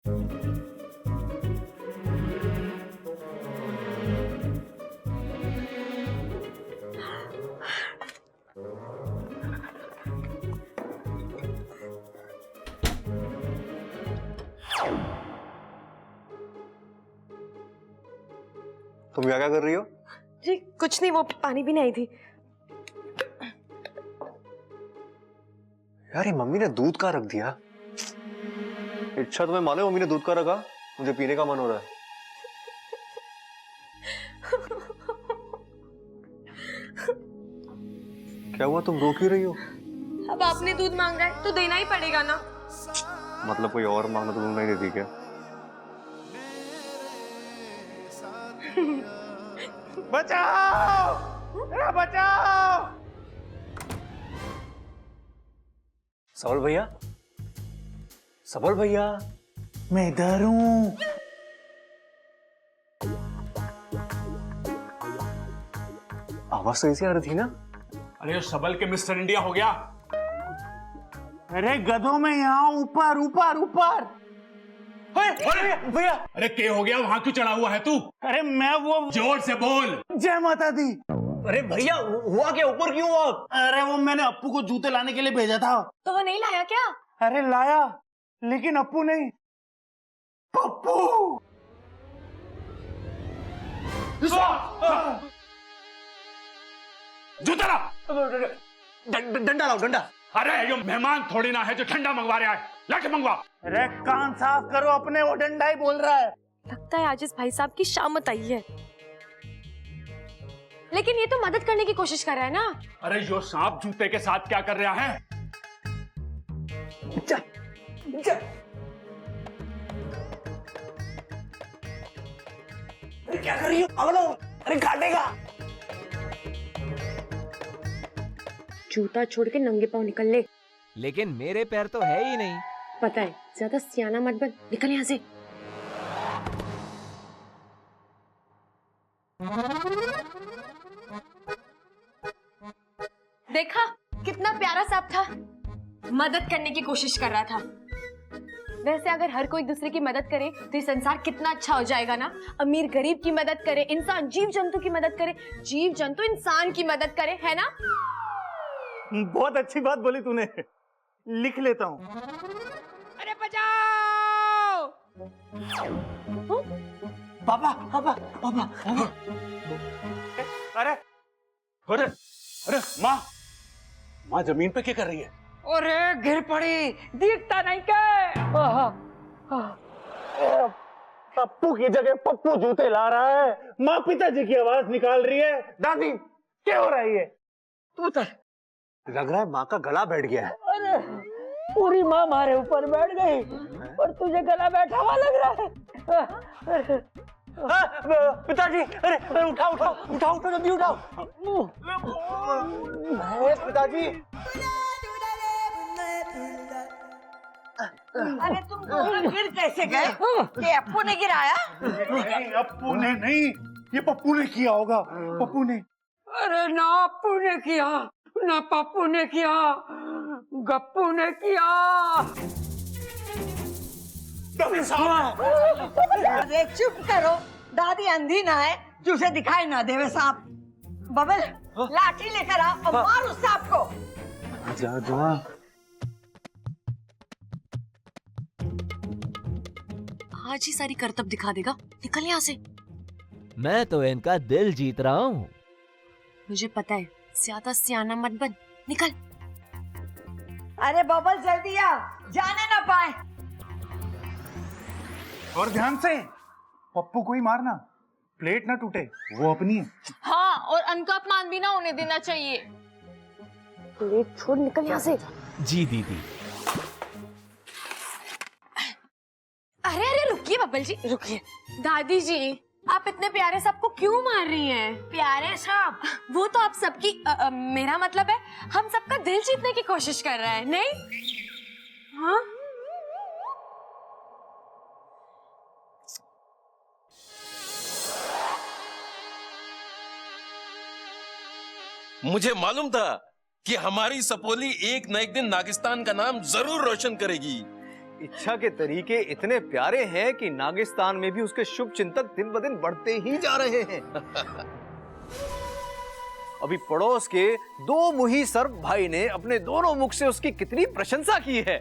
तुम क्या कर रही हो? जी कुछ नहीं, वो पानी भी नहीं थी। यार ये मम्मी ने दूध का रख दिया। अच्छा तुम्हें मालूम मम्मी ने दूध का रखा? मुझे पीने का मन हो रहा है। क्या हुआ, तुम रो क्यों रही हो? अब आपने दूध मांगा है तो देना ही पड़ेगा ना। मतलब कोई और मांगना तो तुम नहीं देती क्या? बचाओ! अरे बचाओ! सबल भैया, सबल भैया, मैं इधर हूँ। आवाज तो ऐसी आ रही थी ना? अरे सबल के मिस्टर इंडिया हो गया। अरे गधों में यहाँ ऊपर ऊपर ऊपर। भैया अरे के हो गया, वहां क्यों चढ़ा हुआ है तू? अरे मैं वो जोर से बोल। जय माता दी। अरे भैया हुआ क्या, ऊपर क्यों हुआ? अरे वो मैंने अप्पू को जूते लाने के लिए भेजा था। तो वो नहीं लाया क्या? अरे लाया, लेकिन अप्पू नहीं, पप्पू। जूता ला। डंडा लाओ, डंडा। अरे ये मेहमान थोड़ी ना है जो ठंडा मंगवा रहा है, लाके मंगवा। अरे कान साफ करो अपने, वो डंडा ही बोल रहा है। लगता है आज इस भाई साहब की शामत आई है। लेकिन ये तो मदद करने की कोशिश कर रहा है ना। अरे जो सांप जूते के साथ क्या कर रहा है? जा, जा। अरे क्या कर रही हो? अगलो, अरे काटेगा। जूता छोड़ के नंगे पांव निकल ले। लेकिन मेरे पैर तो है ही नहीं। पता है, ज्यादा सियाना मत बन, निकल यहाँ से। देखा कितना प्यारा सांप था, मदद करने की कोशिश कर रहा था। वैसे अगर हर कोई दूसरे की मदद करे तो ये संसार कितना अच्छा हो जाएगा ना। अमीर गरीब की मदद करे, इंसान जीव जंतु की मदद करे, जीव जंतु इंसान की मदद करे, है ना? बहुत अच्छी बात बोली तूने, लिख लेता हूँ। अरे बचाओ! पापा पापा पापा पापा। अरे अरे अरे माँ, माँ जमीन पे क्या कर रही है? अरे गिर पड़ी, दिखता नहीं क्या? पप्पू की जगह पप्पू जूते ला रहा है। माँ पिताजी की आवाज निकाल रही है। दादी क्या हो रही है? तू उतर। लग रहा है माँ का गला बैठ गया है। अरे पूरी माँ हमारे ऊपर बैठ गई और तुझे गला बैठा हुआ लग रहा है। पिताजी, अरे उठाओ उठाओ उठाओ उठाओ, जल्दी उठाओ। पिताजी, अरे तुम दोनों गिर कैसे गए? ये अप्पू ने गिराया? नहीं अप्पू ने नहीं, ये पप्पू ने किया होगा। पप्पू ने। अरे ना अप्पू ने किया, ना पप्पू ने किया, गप्पू ने किया। अरे चुप करो, दादी अंधी ना है जो उसे दिखाई ना देवे सांप। बबल लाठी लेकर आ और मार उस सांप को। जा जा। आज ही सारी करतब दिखा देगा, निकल यहाँ से। मैं तो इनका दिल जीत रहा हूँ। मुझे पता है, ज्यादा सियाना मत बन, निकल। अरे बबल जल्दी आ, जाने ना पाए। और ध्यान से, पप्पू को ही मारना, प्लेट ना टूटे, वो अपनी है। हाँ, और अनका अपमान भी ना होने देना चाहिए। प्लेट छोड़, निकल यहाँ से। जी दीदी। अरे अरे रुकिए बब्बल जी, रुकिए। दादी जी, आप इतने प्यारे सांप को क्यों मार रही हैं? प्यारे सांप? वो तो आप सबकी मेरा मतलब है, हम सबका दिल जीतने की कोशिश कर रहा है, नहीं? हाँ? मुझे मालूम था कि हमारी सपोली एक न एक दिन नागिस्तान का नाम जरूर रोशन करेगी। इच्छा के तरीके इतने प्यारे हैं कि नागिस्तान में भी उसके शुभ चिंतक दिन ब दिन बढ़ते ही जा रहे हैं। अभी पड़ोस के दो मुही सर्प भाई ने अपने दोनों मुख से उसकी कितनी प्रशंसा की है।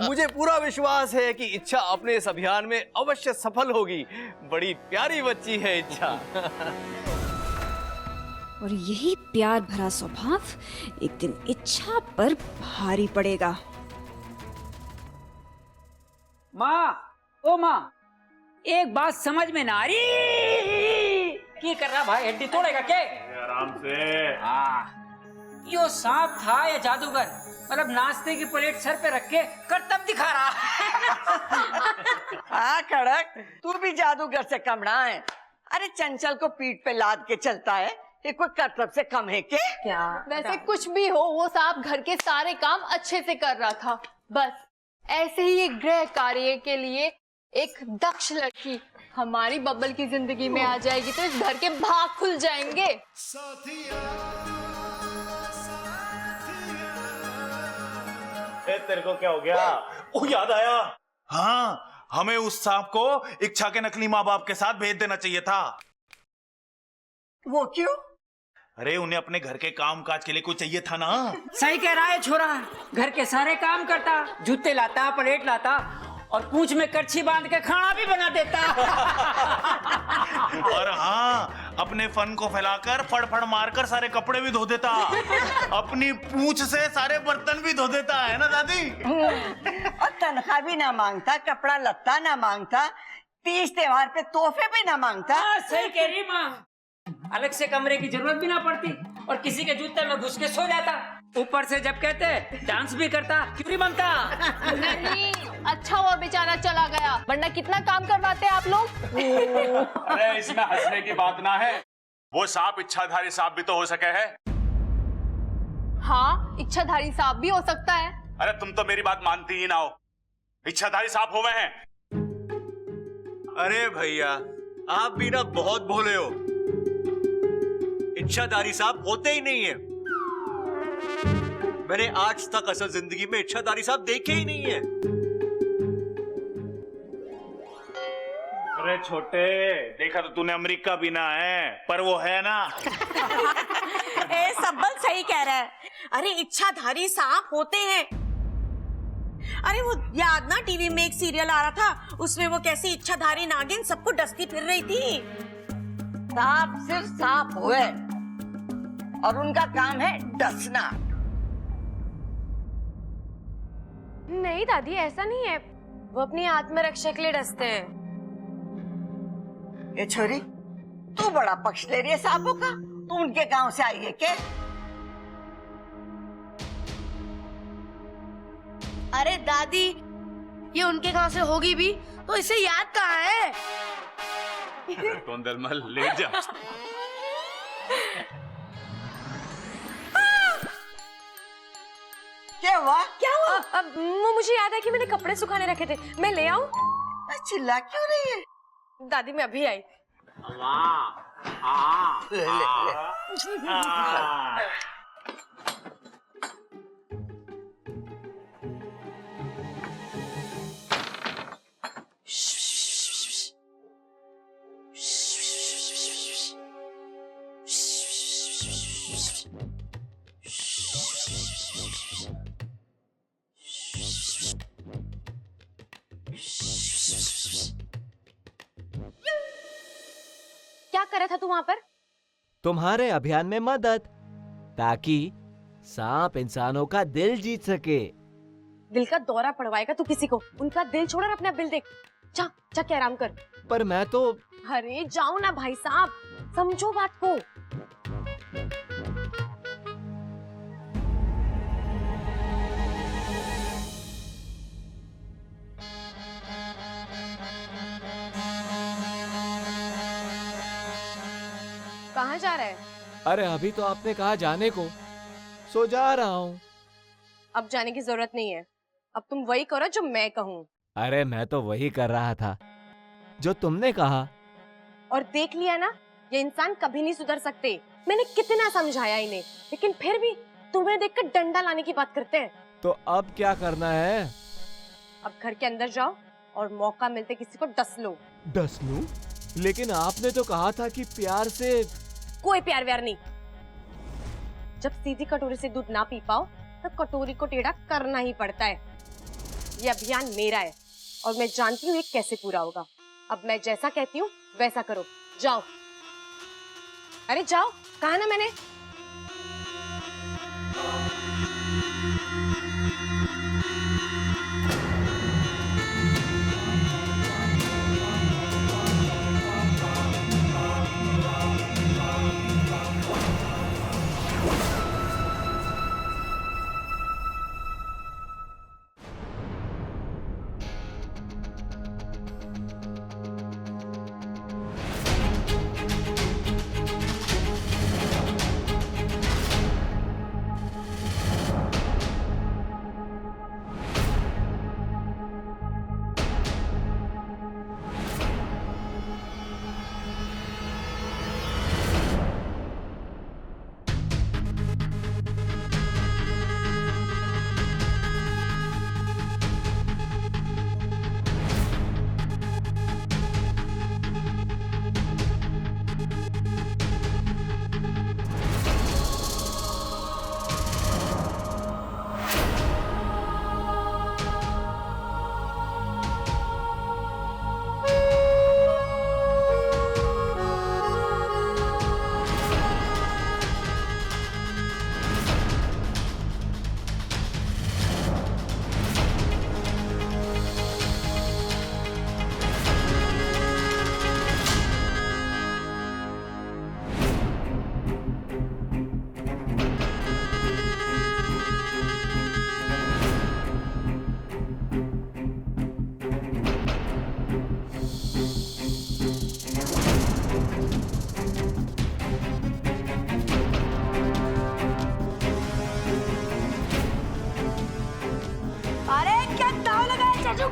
मुझे पूरा विश्वास है कि इच्छा अपने इस अभियान में अवश्य सफल होगी। बड़ी प्यारी बच्ची है इच्छा। और यही प्यार भरा स्वभाव एक दिन इच्छा पर भारी पड़ेगा। माँ, ओ माँ, एक बात समझ में ना आ रही। क्या कर रहा भाई, हड्डी तोड़ेगा क्या? आराम से। यो सांप था या जादूगर? मतलब नाश्ते की प्लेट सर पे रख के करतब दिखा रहा। हाँ कड़क, तू भी जादूगर से कम ना है। अरे चंचल को पीठ पे लाद के चलता है, ये कोई करतब से कम है क्या? वैसे कुछ भी हो, वो सांप घर के सारे काम अच्छे से कर रहा था। बस ऐसे ही एक गृह कार्य के लिए एक दक्ष लड़की हमारी बब्बल की जिंदगी में आ जाएगी तो इस घर के भाग खुल जाएंगे। तेरे को क्या हो गया? ओ याद आया। हाँ, हमें उस सांप को इच्छा के नकली माँ बाप के साथ भेज देना चाहिए था। वो क्यों? अरे उन्हें अपने घर के काम काज के लिए कोई चाहिए था ना। सही कह रहा है छोरा, घर के सारे काम करता, जूते लाता, प्लेट लाता और पूंछ में करछी बांध के खाना भी बना देता। और हाँ, अपने फन को फैलाकर फड़फड़ मारकर सारे कपड़े भी धो देता। अपनी पूंछ से सारे बर्तन भी धो देता है ना दादी। और तनख्वाह भी ना मांगता, कपड़ा लत्ता ना मांगता, तीज त्योहार पे तोहफे भी ना मांगता। सही कह रही माँ, अलग से कमरे की जरूरत भी ना पड़ती और किसी के जूते में घुस के सो जाता। ऊपर से जब कहते डांस भी करता, क्यों नहीं बनता? नहीं, अच्छा हुआ बेचारा चला गया, वरना कितना काम करवाते आप लोग। अरे इसमें हंसने की बात ना है, वो सांप इच्छाधारी सांप भी तो हो सके है। हाँ, इच्छाधारी सांप भी हो सकता है। अरे तुम तो मेरी बात मानती ही ना हो, इच्छाधारी सांप हुए हैं। अरे भैया, आप भी ना बहुत भोले हो। इच्छाधारी सांप होते ही नहीं है। मैंने आज तक असल जिंदगी में इच्छाधारी सांप देखे ही नहीं है। अरे छोटे, देखा तो तूने अमेरिका भी ना है, पर वो है ना। ए सब्बल सही कह रहा है। अरे इच्छाधारी सांप होते हैं। अरे वो याद ना, टीवी में एक सीरियल आ रहा था, उसमें वो कैसी इच्छाधारी नागिन सबको डसती फिर रही थी। सांप सिर्फ सांप हुए और उनका काम है डसना। नहीं दादी, ऐसा नहीं है, वो अपनी आत्मरक्षा के लिए डसते हैं। ये छोरी, तू बड़ा पक्ष ले रही है सांपों का। तू उनके गांव से आई है क्या? अरे दादी, ये उनके गांव से होगी भी तो इसे याद कहाँ है? टोंदलमल ले जा। क्या हुआ? क्या हुआ? वो मुझे याद है कि मैंने कपड़े सुखाने रखे थे, मैं ले आऊं? चिल्ला क्यों रही है? दादी मैं अभी आई। ले, ले, ले। क्या कर रहा था तू वहां पर? तुम्हारे अभियान में मदद, ताकि सांप इंसानों का दिल जीत सके। दिल का दौरा पड़वाएगा तू किसी को? उनका दिल छोड़ और अपना बिल देख। जा जा के आराम कर। पर मैं तो... अरे जाओ ना भाई साहब, समझो बात को। कहाँ जा रहा है? अरे अभी तो आपने कहा जाने को, सो जा रहा हूँ। अब जाने की जरूरत नहीं है, अब तुम वही करो जो मैं कहूँ। अरे मैं तो वही कर रहा था जो तुमने कहा। और देख लिया ना, ये इंसान कभी नहीं सुधर सकते। मैंने कितना समझाया इन्हें, लेकिन फिर भी तुम्हें देखकर डंडा लाने की बात करते हैं। तो अब क्या करना है? अब घर के अंदर जाओ और मौका मिलते किसी को डस लो। डस लूं? लेकिन आपने तो कहा था कि प्यार से। कोई प्यार व्यार नहीं। जब सीधी कटोरी से दूध ना पी पाओ तब कटोरी को टेढ़ा करना ही पड़ता है। ये अभियान मेरा है और मैं जानती हूँ ये कैसे पूरा होगा। अब मैं जैसा कहती हूँ वैसा करो। जाओ। अरे जाओ, कहा ना मैंने।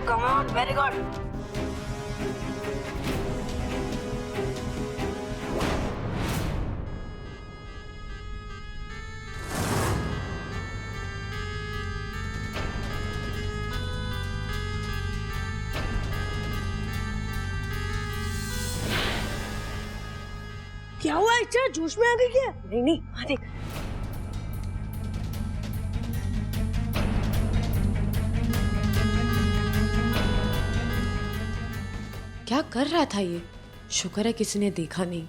Come on, very good. क्या हुआ? इच्छा जोश में आ गई क्या? नहीं नहीं, वहाँ देख। क्या कर रहा था ये? शुक्र है किसी ने देखा नहीं।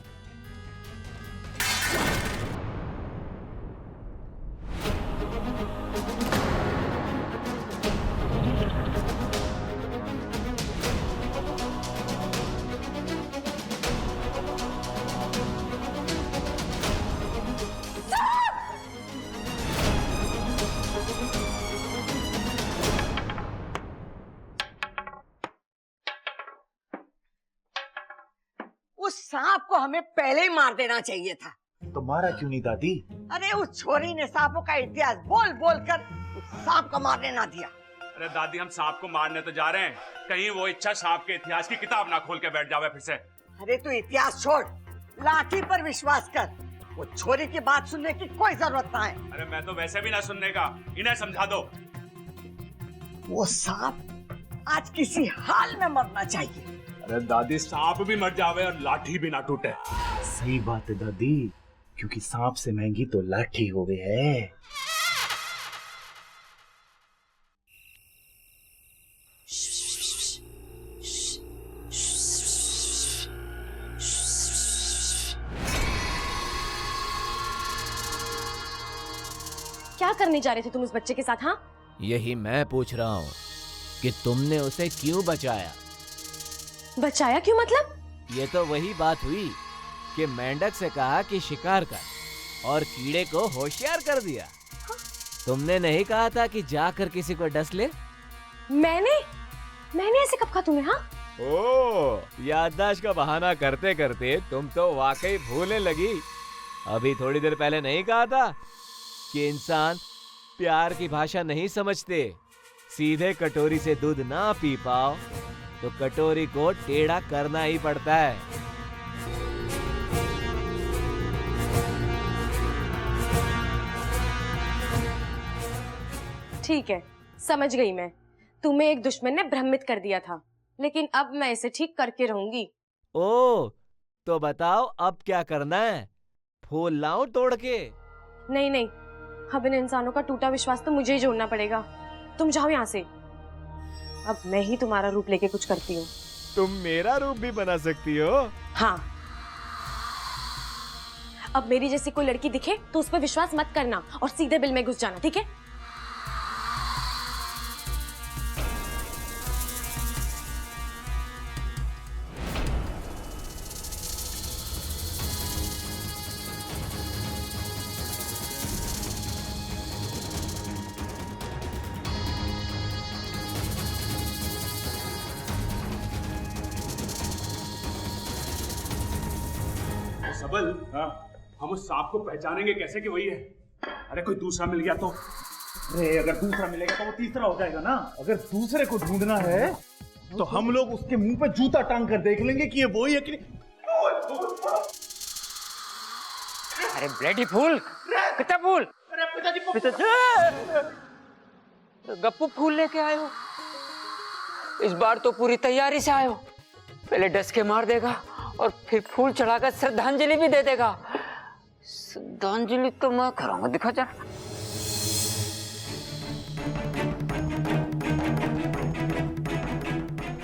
उस सांप को हमें पहले ही मार देना चाहिए था। तो मारा क्यों नहीं दादी? अरे उस छोरी ने सांपों का इतिहास बोल बोल कर उस सांप को मारने ना दिया। अरे दादी, हम सांप को मारने तो जा रहे हैं, कहीं वो इच्छा सांप के इतिहास की किताब ना खोल के बैठ जावे फिर से। अरे तू इतिहास छोड़, लाठी पर विश्वास कर। वो छोरी की बात सुनने की कोई जरूरत ना है। अरे मैं तो वैसे भी ना सुनने का, इन्हें समझा दो। वो सांप आज किसी हाल में मरना चाहिए। अरे दादी, सांप भी मर जावे और लाठी भी ना टूटे। सही बात है दादी, क्योंकि सांप से महंगी तो लाठी हो गई है। क्या करने जा रहे थे तुम उस बच्चे के साथ? हाँ, यही मैं पूछ रहा हूँ कि तुमने उसे क्यों बचाया? बचाया क्यों मतलब? ये तो वही बात हुई कि मेंढक से कहा कि शिकार कर और कीड़े को होशियार कर दिया। तुमने नहीं कहा था कि जाकर किसी को डस ले? मैंने ऐसे कब कहा तुम्हें? हाँ, ओह, याददाश्त का बहाना करते करते तुम तो वाकई भूलने लगी। अभी थोड़ी देर पहले नहीं कहा था कि इंसान प्यार की भाषा नहीं समझते। सीधे कटोरी से दूध ना पी पाओ तो कटोरी को टेढ़ा करना ही पड़ता है। ठीक है, समझ गई मैं। तुम्हें एक दुश्मन ने भ्रमित कर दिया था, लेकिन अब मैं इसे ठीक करके रहूंगी। ओ, तो बताओ अब क्या करना है? फूल लाऊं तोड़ के? नहीं नहीं, अब इन इंसानों का टूटा विश्वास तो मुझे ही जोड़ना पड़ेगा। तुम जाओ यहाँ से, अब मैं ही तुम्हारा रूप लेके कुछ करती हूँ। तुम मेरा रूप भी बना सकती हो? हाँ, अब मेरी जैसी कोई लड़की दिखे तो उस पर विश्वास मत करना और सीधे बिल में घुस जाना, ठीक है? सबल, हाँ, हम उस सांप को पहचानेंगे कैसे कि वही है? अरे कोई दूसरा मिल गया तो? अरे अगर दूसरा मिलेगा तो वो तीसरा हो जाएगा ना। अगर दूसरे को ढूंढना है तो हम लोग उसके मुंह पे जूता टांग कर देख लेंगे कि ये वही है कि नहीं। अरे ब्लडी फूल, कितना फूल? गप्पू फूल लेके आए हो? इस बार तो पूरी तैयारी से आए हो। पहले डस के मार देगा और फिर फूल चढ़ाकर श्रद्धांजलि भी दे देगा। श्रद्धांजलि तो मैं कराऊंगा, दिखा जा।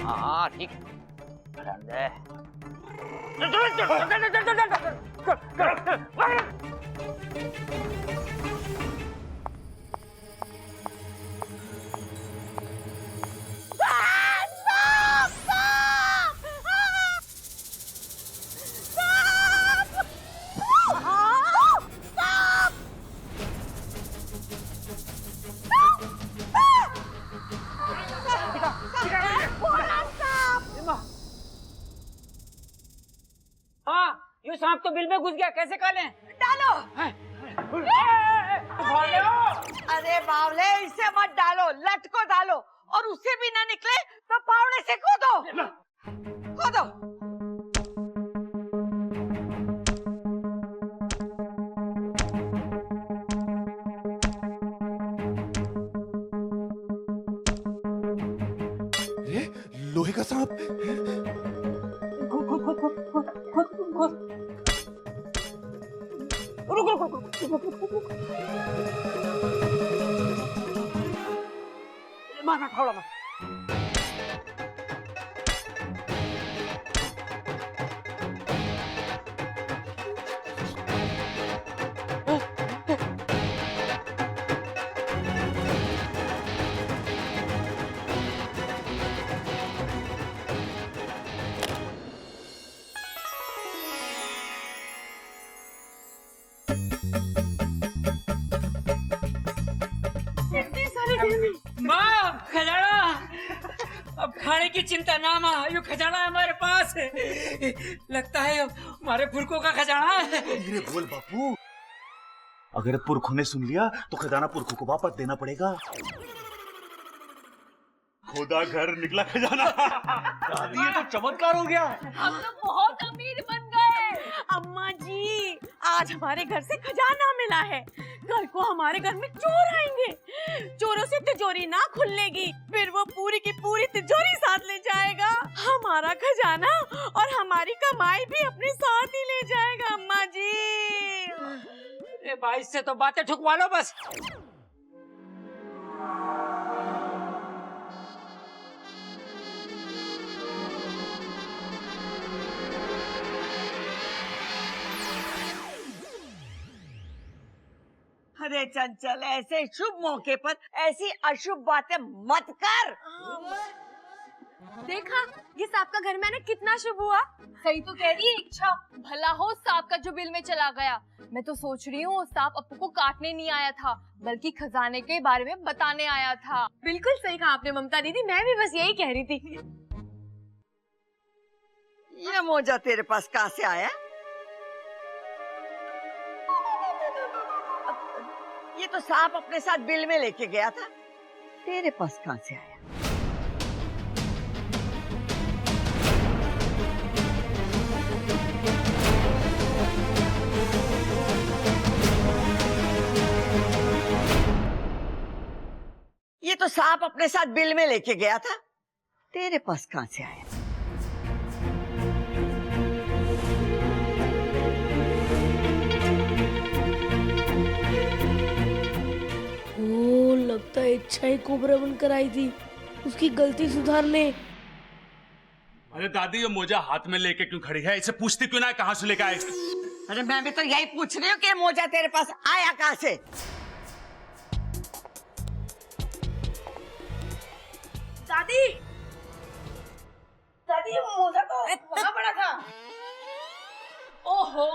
हाँ ठीक। ये सांप तो बिल में घुस गया, कैसे कालें? डालो। अरे बावले, इसे मत डालो, लट को डालो, और उससे भी ना निकले तो फावड़े से कूदो। कूदो। लोहे का सांप। मारना फावड़ा मार। माँ, खजाना। अब खाने की चिंता ना माँ, ये खजाना हमारे पास है। लगता है हमारे पुरखों का खजाना है। धीरे बोल बापू, अगर पुरखों ने सुन लिया तो खजाना पुरखों को वापस देना पड़ेगा। खुदा घर निकला खजाना। दादी ये तो चमत्कार हो गया। हम तो बहुत अमीर बन गए। अम्मा जी, आज हमारे घर से खजाना मिला है। कल को हमारे घर में चोर आएंगे, चोरों से तिजोरी ना खुलेगी, फिर वो पूरी की पूरी तिजोरी साथ ले जाएगा। हमारा खजाना और हमारी कमाई भी अपने साथ ही ले जाएगा। अम्मा जी, ए भाई से तो बातें ठुकवा लो बस। अरे चंचल, ऐसे शुभ मौके पर ऐसी अशुभ बातें मत कर। देखा, ये सांप का घर में ना कितना शुभ हुआ। सही तो कह रही है इच्छा, भला हो सांप का जो बिल में चला गया। मैं तो सोच रही हूँ सांप अपू को काटने नहीं आया था, बल्कि खजाने के बारे में बताने आया था। बिल्कुल सही कहा आपने ममता दीदी, मैं भी बस यही कह रही थी। ये मोजा तेरे पास कहाँ से आया? ये तो सांप अपने साथ बिल में लेके गया था, तेरे पास कहाँ से आया? ये तो सांप अपने साथ बिल में लेके गया था, तेरे पास कहां से आया? ओ, लगता है इच्छा ही कोबरा बनकर आई थी उसकी गलती सुधारने। अरे दादी, ये मोजा हाथ में लेके क्यों खड़ी है? इसे पूछती क्यों ना है कहाँ से लेके आए? अरे मैं भी तो यही पूछ रही हूँ कि मोजा तेरे पास आया कहां से? दादी, दादी ये मोजा तो वहाँ पड़ा था। ओहो,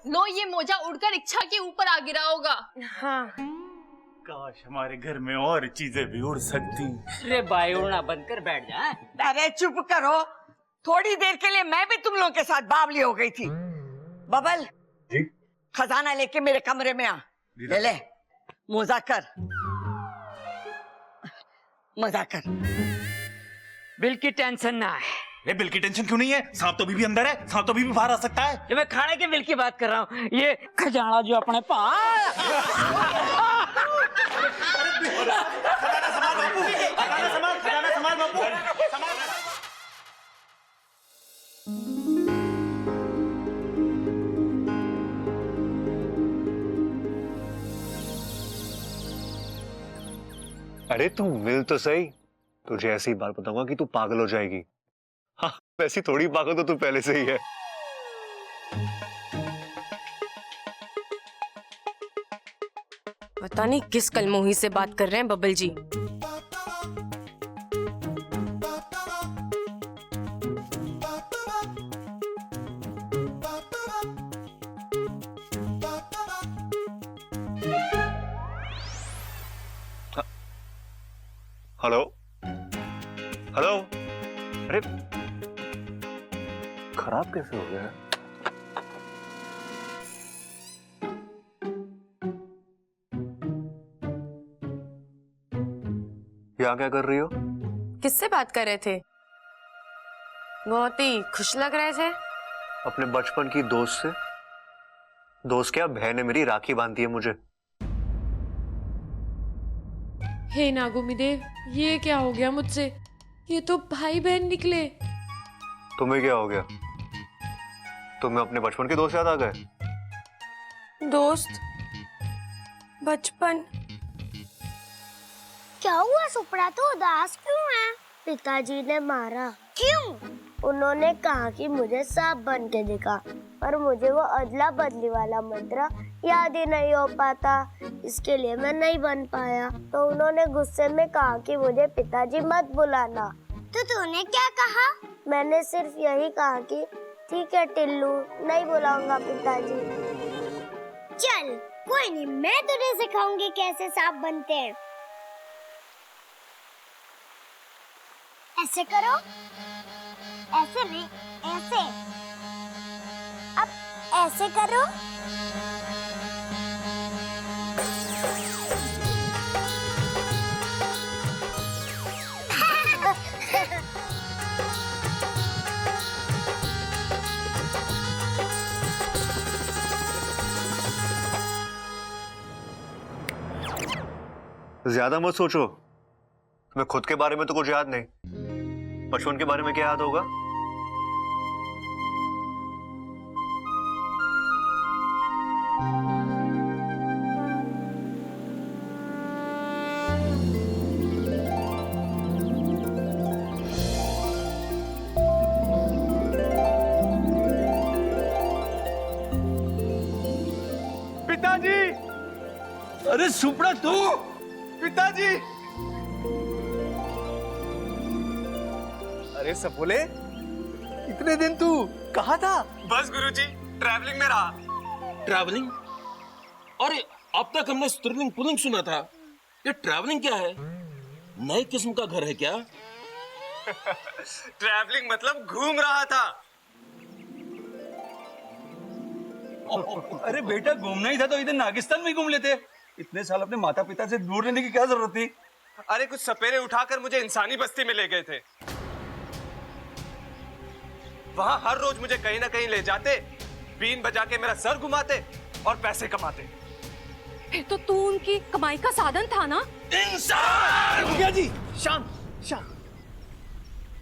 लो ये मोजा उड़कर इच्छा के ऊपर आ गिरा होगा। हाँ, काश हमारे घर में और चीजें भी उड़ सकती। अरे बाई, उड़ना बंद कर बैठ जा। अरे चुप करो, थोड़ी देर के लिए मैं भी तुम लोगों के साथ बावली हो गई थी। बबल जी? खजाना लेके मेरे कमरे में आ। ले ले, मोजा कर, मजा कर। बिल की टेंशन ना है। ये बिल की टेंशन क्यों नहीं है? सांप तो अभी भी अंदर है, सांप तो अभी भी बाहर आ सकता है। ये मैं खाने के बिल की बात कर रहा हूँ, ये खजाना जो अपने पास। अरे तू मिल तो सही, तुझे ऐसी बात बताऊंगा कि तू पागल हो जाएगी। हाँ, वैसी थोड़ी पागल तो तू पहले से ही है। पता नहीं किस कलमोही से बात कर रहे हैं बबल जी। हेलो हेलो, अरे खराब कैसे हो गया? यहाँ क्या कर रही हो? किससे बात कर रहे थे? बहुत ही खुश लग रहे थे। अपने बचपन की दोस्त से। दोस्त क्या, बहन है मेरी, राखी बांधती है मुझे। हे नागोमी देव, ये क्या हो गया मुझसे? ये तो भाई बहन निकले। तुम्हें क्या हो गया? तुम्हें अपने बचपन के दोस्त याद आ गए? दोस्त? बचपन? क्या हुआ सुपड़ा, तो उदास क्यों है? पिताजी ने मारा। क्यों? उन्होंने कहा कि मुझे सांप बन के दिखा, पर मुझे वो अदला बदली वाला मंत्र याद ही नहीं हो पाता, इसके लिए मैं नहीं बन पाया। तो उन्होंने गुस्से में कहा कि मुझे पिताजी मत बुलाना। तो तूने क्या कहा? मैंने सिर्फ यही कहा कि ठीक है टिल्लू, नहीं बुलाऊंगा पिताजी। चल कोई नहीं, मैं तुझे सिखाऊंगी कैसे सांप बनते हैं। ऐसे करो, ऐसे नहीं, ऐसे। अब ऐसे करो। ज्यादा मत सोचो, तुम्हें खुद के बारे में तो कुछ याद नहीं, बचपन के बारे में क्या याद होगा? पिताजी! अरे सुपड़ा तू! पिताजी! अरे सपोले, इतने दिन तू कहाँ था? बस गुरुजी, ट्रैवलिंग में रहा। ट्रैवलिंग? अरे अब तक हमने स्त्रीलिंग पुल्लिंग सुना था, ये ट्रैवलिंग क्या है? नई किस्म का घर है क्या? ट्रैवलिंग मतलब घूम रहा था। अरे बेटा, घूमना ही था तो इधर नागिस्तान में घूम लेते। इतने साल अपने माता पिता से दूर रहने की क्या जरूरत थी? अरे कुछ सपेरे उठाकर मुझे इंसानी बस्ती में ले गए थे। वहां हर रोज मुझे कहीं ना कहीं ले जाते, बीन बजा के मेरा सर घुमाते और पैसे कमाते। फिर तो तू उनकी कमाई का साधन था ना। इंसान! जी शांत शांत।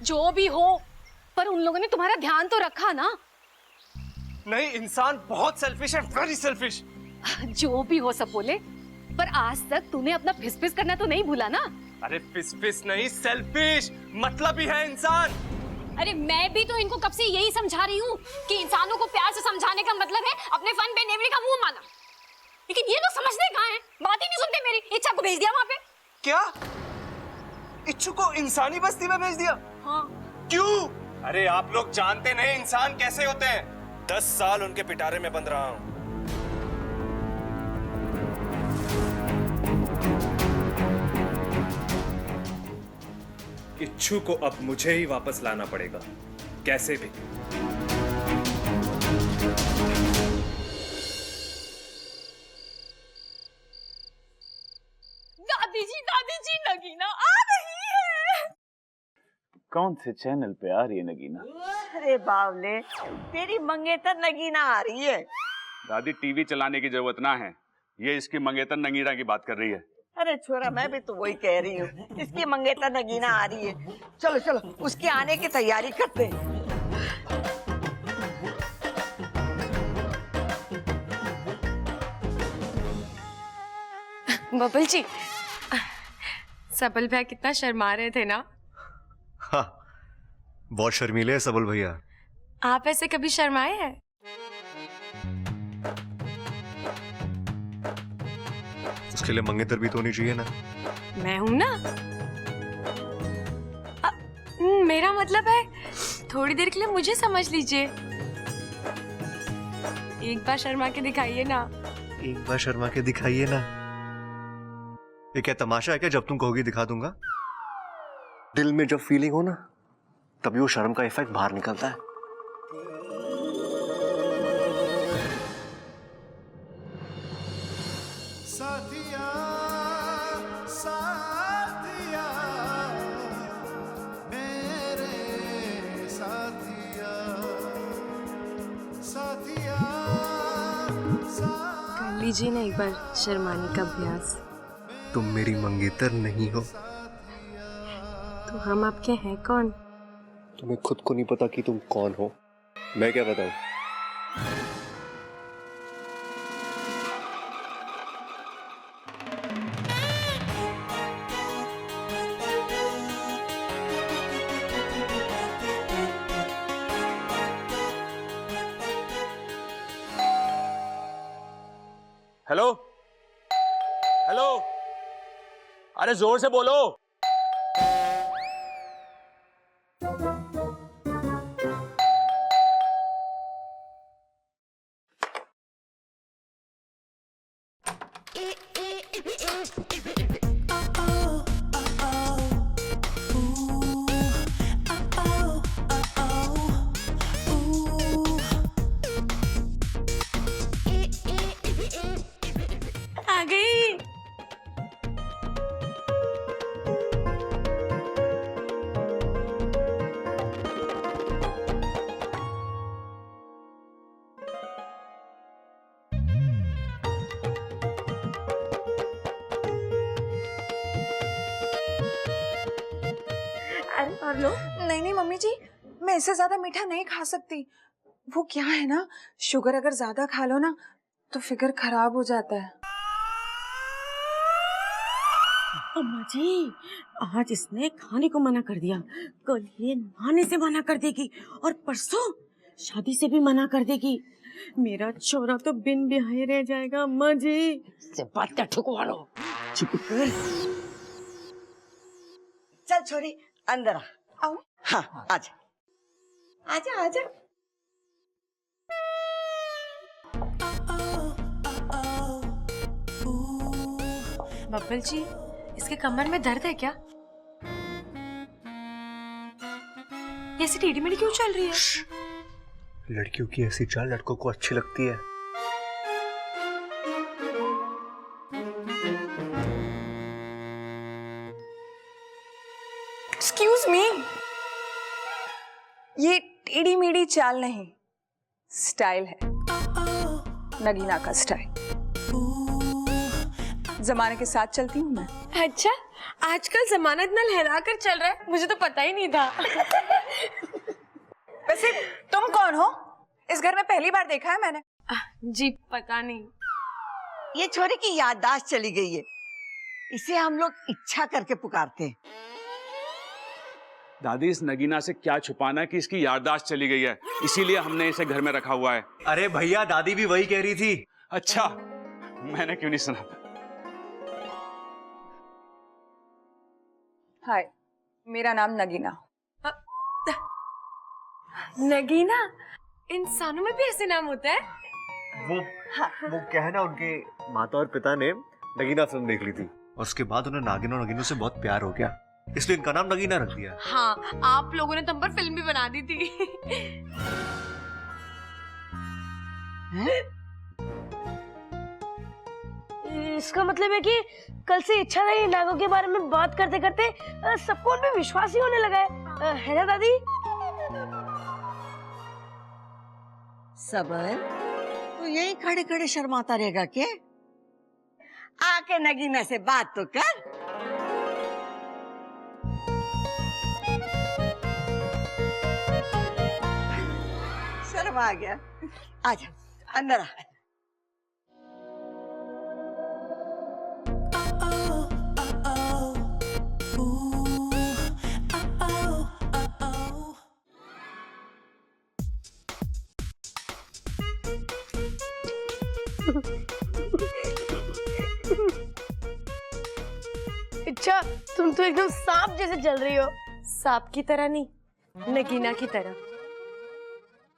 जो भी हो, पर उन लोगों ने तुम्हारा ध्यान तो रखा ना। नहीं, इंसान बहुत सेल्फिश है, वेरी सेल्फिश। जो भी हो सब बोले, पर आज तक तूने अपना फिस करना तो नहीं भूला ना। अरे फिस नहीं, सेल्फिश मतलब ही है इंसान। अरे मैं भी तो इनको कब से यही समझा रही हूँ कि इंसानों को प्यार से समझाने का मतलब है अपने फन पे नेवले का मुंह माना। लेकिन ये तो समझते कहाँ हैं, बात ही नहीं सुनते मेरी। इच्छा को भेज दिया वहाँ पे। क्या? इच्छु को इंसानी बस्ती में भेज दिया? हाँ। क्यों? अरे आप लोग जानते नहीं इंसान कैसे होते हैं। 10 साल उनके पिटारे में बंद रहा हूँ। इच्छु को अब मुझे ही वापस लाना पड़ेगा, कैसे भी। दादी जी नगीना आ रही है। कौन से चैनल पे आ रही है नगीना? अरे बावले, तेरी मंगेतर नगीना आ रही है। दादी टीवी चलाने की जरूरत ना है, ये इसकी मंगेतर नगीना की बात कर रही है। अरे छोरा, मैं भी तो वही कह रही हूँ, इसकी मंगेतर नगीना आ रही है। चलो चलो उसके आने की तैयारी करते हैं। बबल जी, सबल भैया कितना शर्मा रहे थे ना। हाँ, बहुत शर्मीले है सबल भैया। आप ऐसे कभी शर्माए हैं? उसके लिए मंगेतर भी तो होनी चाहिए ना। मैं हूं ना। मेरा मतलब है थोड़ी देर के लिए मुझे समझ लीजिए। एक बार शर्मा के दिखाइए ना। एक बार शर्मा के दिखाइए ना। ये क्या तमाशा है क्या? जब तुम कहोगी दिखा दूंगा। दिल में जब फीलिंग हो ना, तभी वो शर्म का इफेक्ट बाहर निकलता है। साथिया साथिया मेरे साथिया साथिया कर लीजिए ना एक बार शर्माने का अभ्यास। तुम मेरी मंगेतर नहीं हो। तो हम आपके हैं कौन? तुम्हें खुद को नहीं पता कि तुम कौन हो। मैं क्या बताऊं? हेलो हेलो, अरे जोर से बोलो। आ गई। और लो। नहीं नहीं मम्मी जी, मैं इससे ज्यादा मीठा नहीं खा सकती। वो क्या है ना, शुगर अगर ज्यादा खा लो ना तो फिगर खराब हो जाता है। अम्मा जी, आज इसने खाने को मना कर दिया, कल ये नहाने से मना कर देगी और परसों शादी से भी मना कर देगी। मेरा छोरा तो बिन ब्याहे रह जाएगा। अम्मा जी से बात क्या ठुकवा लो। चुप कर। चल छोरी अंदर आ। आओ। हाँ आजा आजा आजा। बब्बल जी, इसके कमर में दर्द है क्या? ये ऐसी टेढ़ी मेढ़ी क्यों चल रही है? लड़कियों की ऐसी चाल लड़कों को अच्छी लगती है। एक्सक्यूज मी, ये टेढ़ी मेढ़ी चाल नहीं, स्टाइल है, नगीना का स्टाइल। जमाने के साथ चलती हूँ मैं। अच्छा, आजकल जमाना इतना लहरा कर चल रहा है, मुझे तो पता ही नहीं था। वैसे तुम कौन हो? इस घर में पहली बार देखा है मैंने। जी पता नहीं। ये छोरी की याददाश्त चली गई है, इसे हम लोग इच्छा करके पुकारते हैं। दादी, इस नगीना से क्या छुपाना कि इसकी याददाश्त चली गई है, इसीलिए हमने इसे घर में रखा हुआ है। अरे भैया, दादी भी वही कह रही थी। अच्छा, मैंने क्यों नहीं सुना? हाय, मेरा नाम नगीना। नगीना? इंसानों में भी ऐसे नाम होता है? वो क्या है ना, उनके माता और पिता ने नगीना फिल्म देख ली थी और उसके बाद उन्हें नागिन और नगीनों से बहुत प्यार हो गया, इसलिए इनका नाम नगीना रख दिया। हाँ, आप लोगों ने तुम पर फिल्म भी बना दी थी। इसका मतलब है कि कल से इच्छाधारी नागों के बारे में बात करते करते सबको उनमें विश्वास ही होने लगा है ना दादी? सबल, तो यही खड़े खड़े शर्माता रहेगा क्या? आके नगीना से बात तो कर। शर्म आ गया, आजा अंदर आ। अच्छा, तुम तो एकदम सांप जैसे चल रही हो। सांप की तरह नहीं, नगीना की तरह।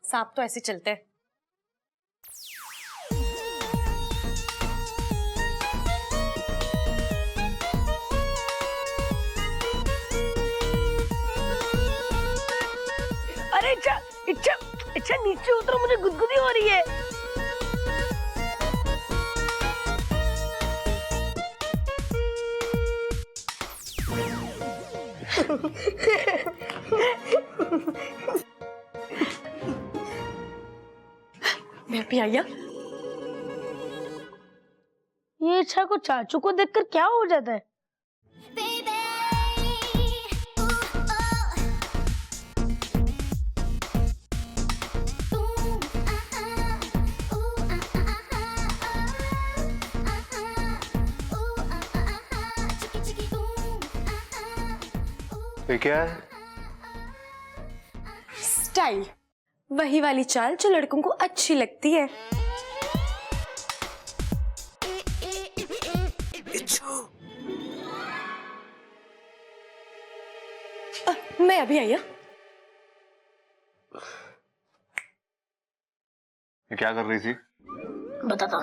सांप तो ऐसे चलते हैं। अरे इच्छा इच्छा इच्छा, नीचे उतरो, मुझे गुदगुदी हो रही है। मैं भी आया। ये इच्छा को चाचू को देखकर क्या हो जाता है? ये क्या है? स्टाइल, वही वाली चाल जो लड़कों को अच्छी लगती है। मैं अभी आई। ये क्या कर रही थी? बताता।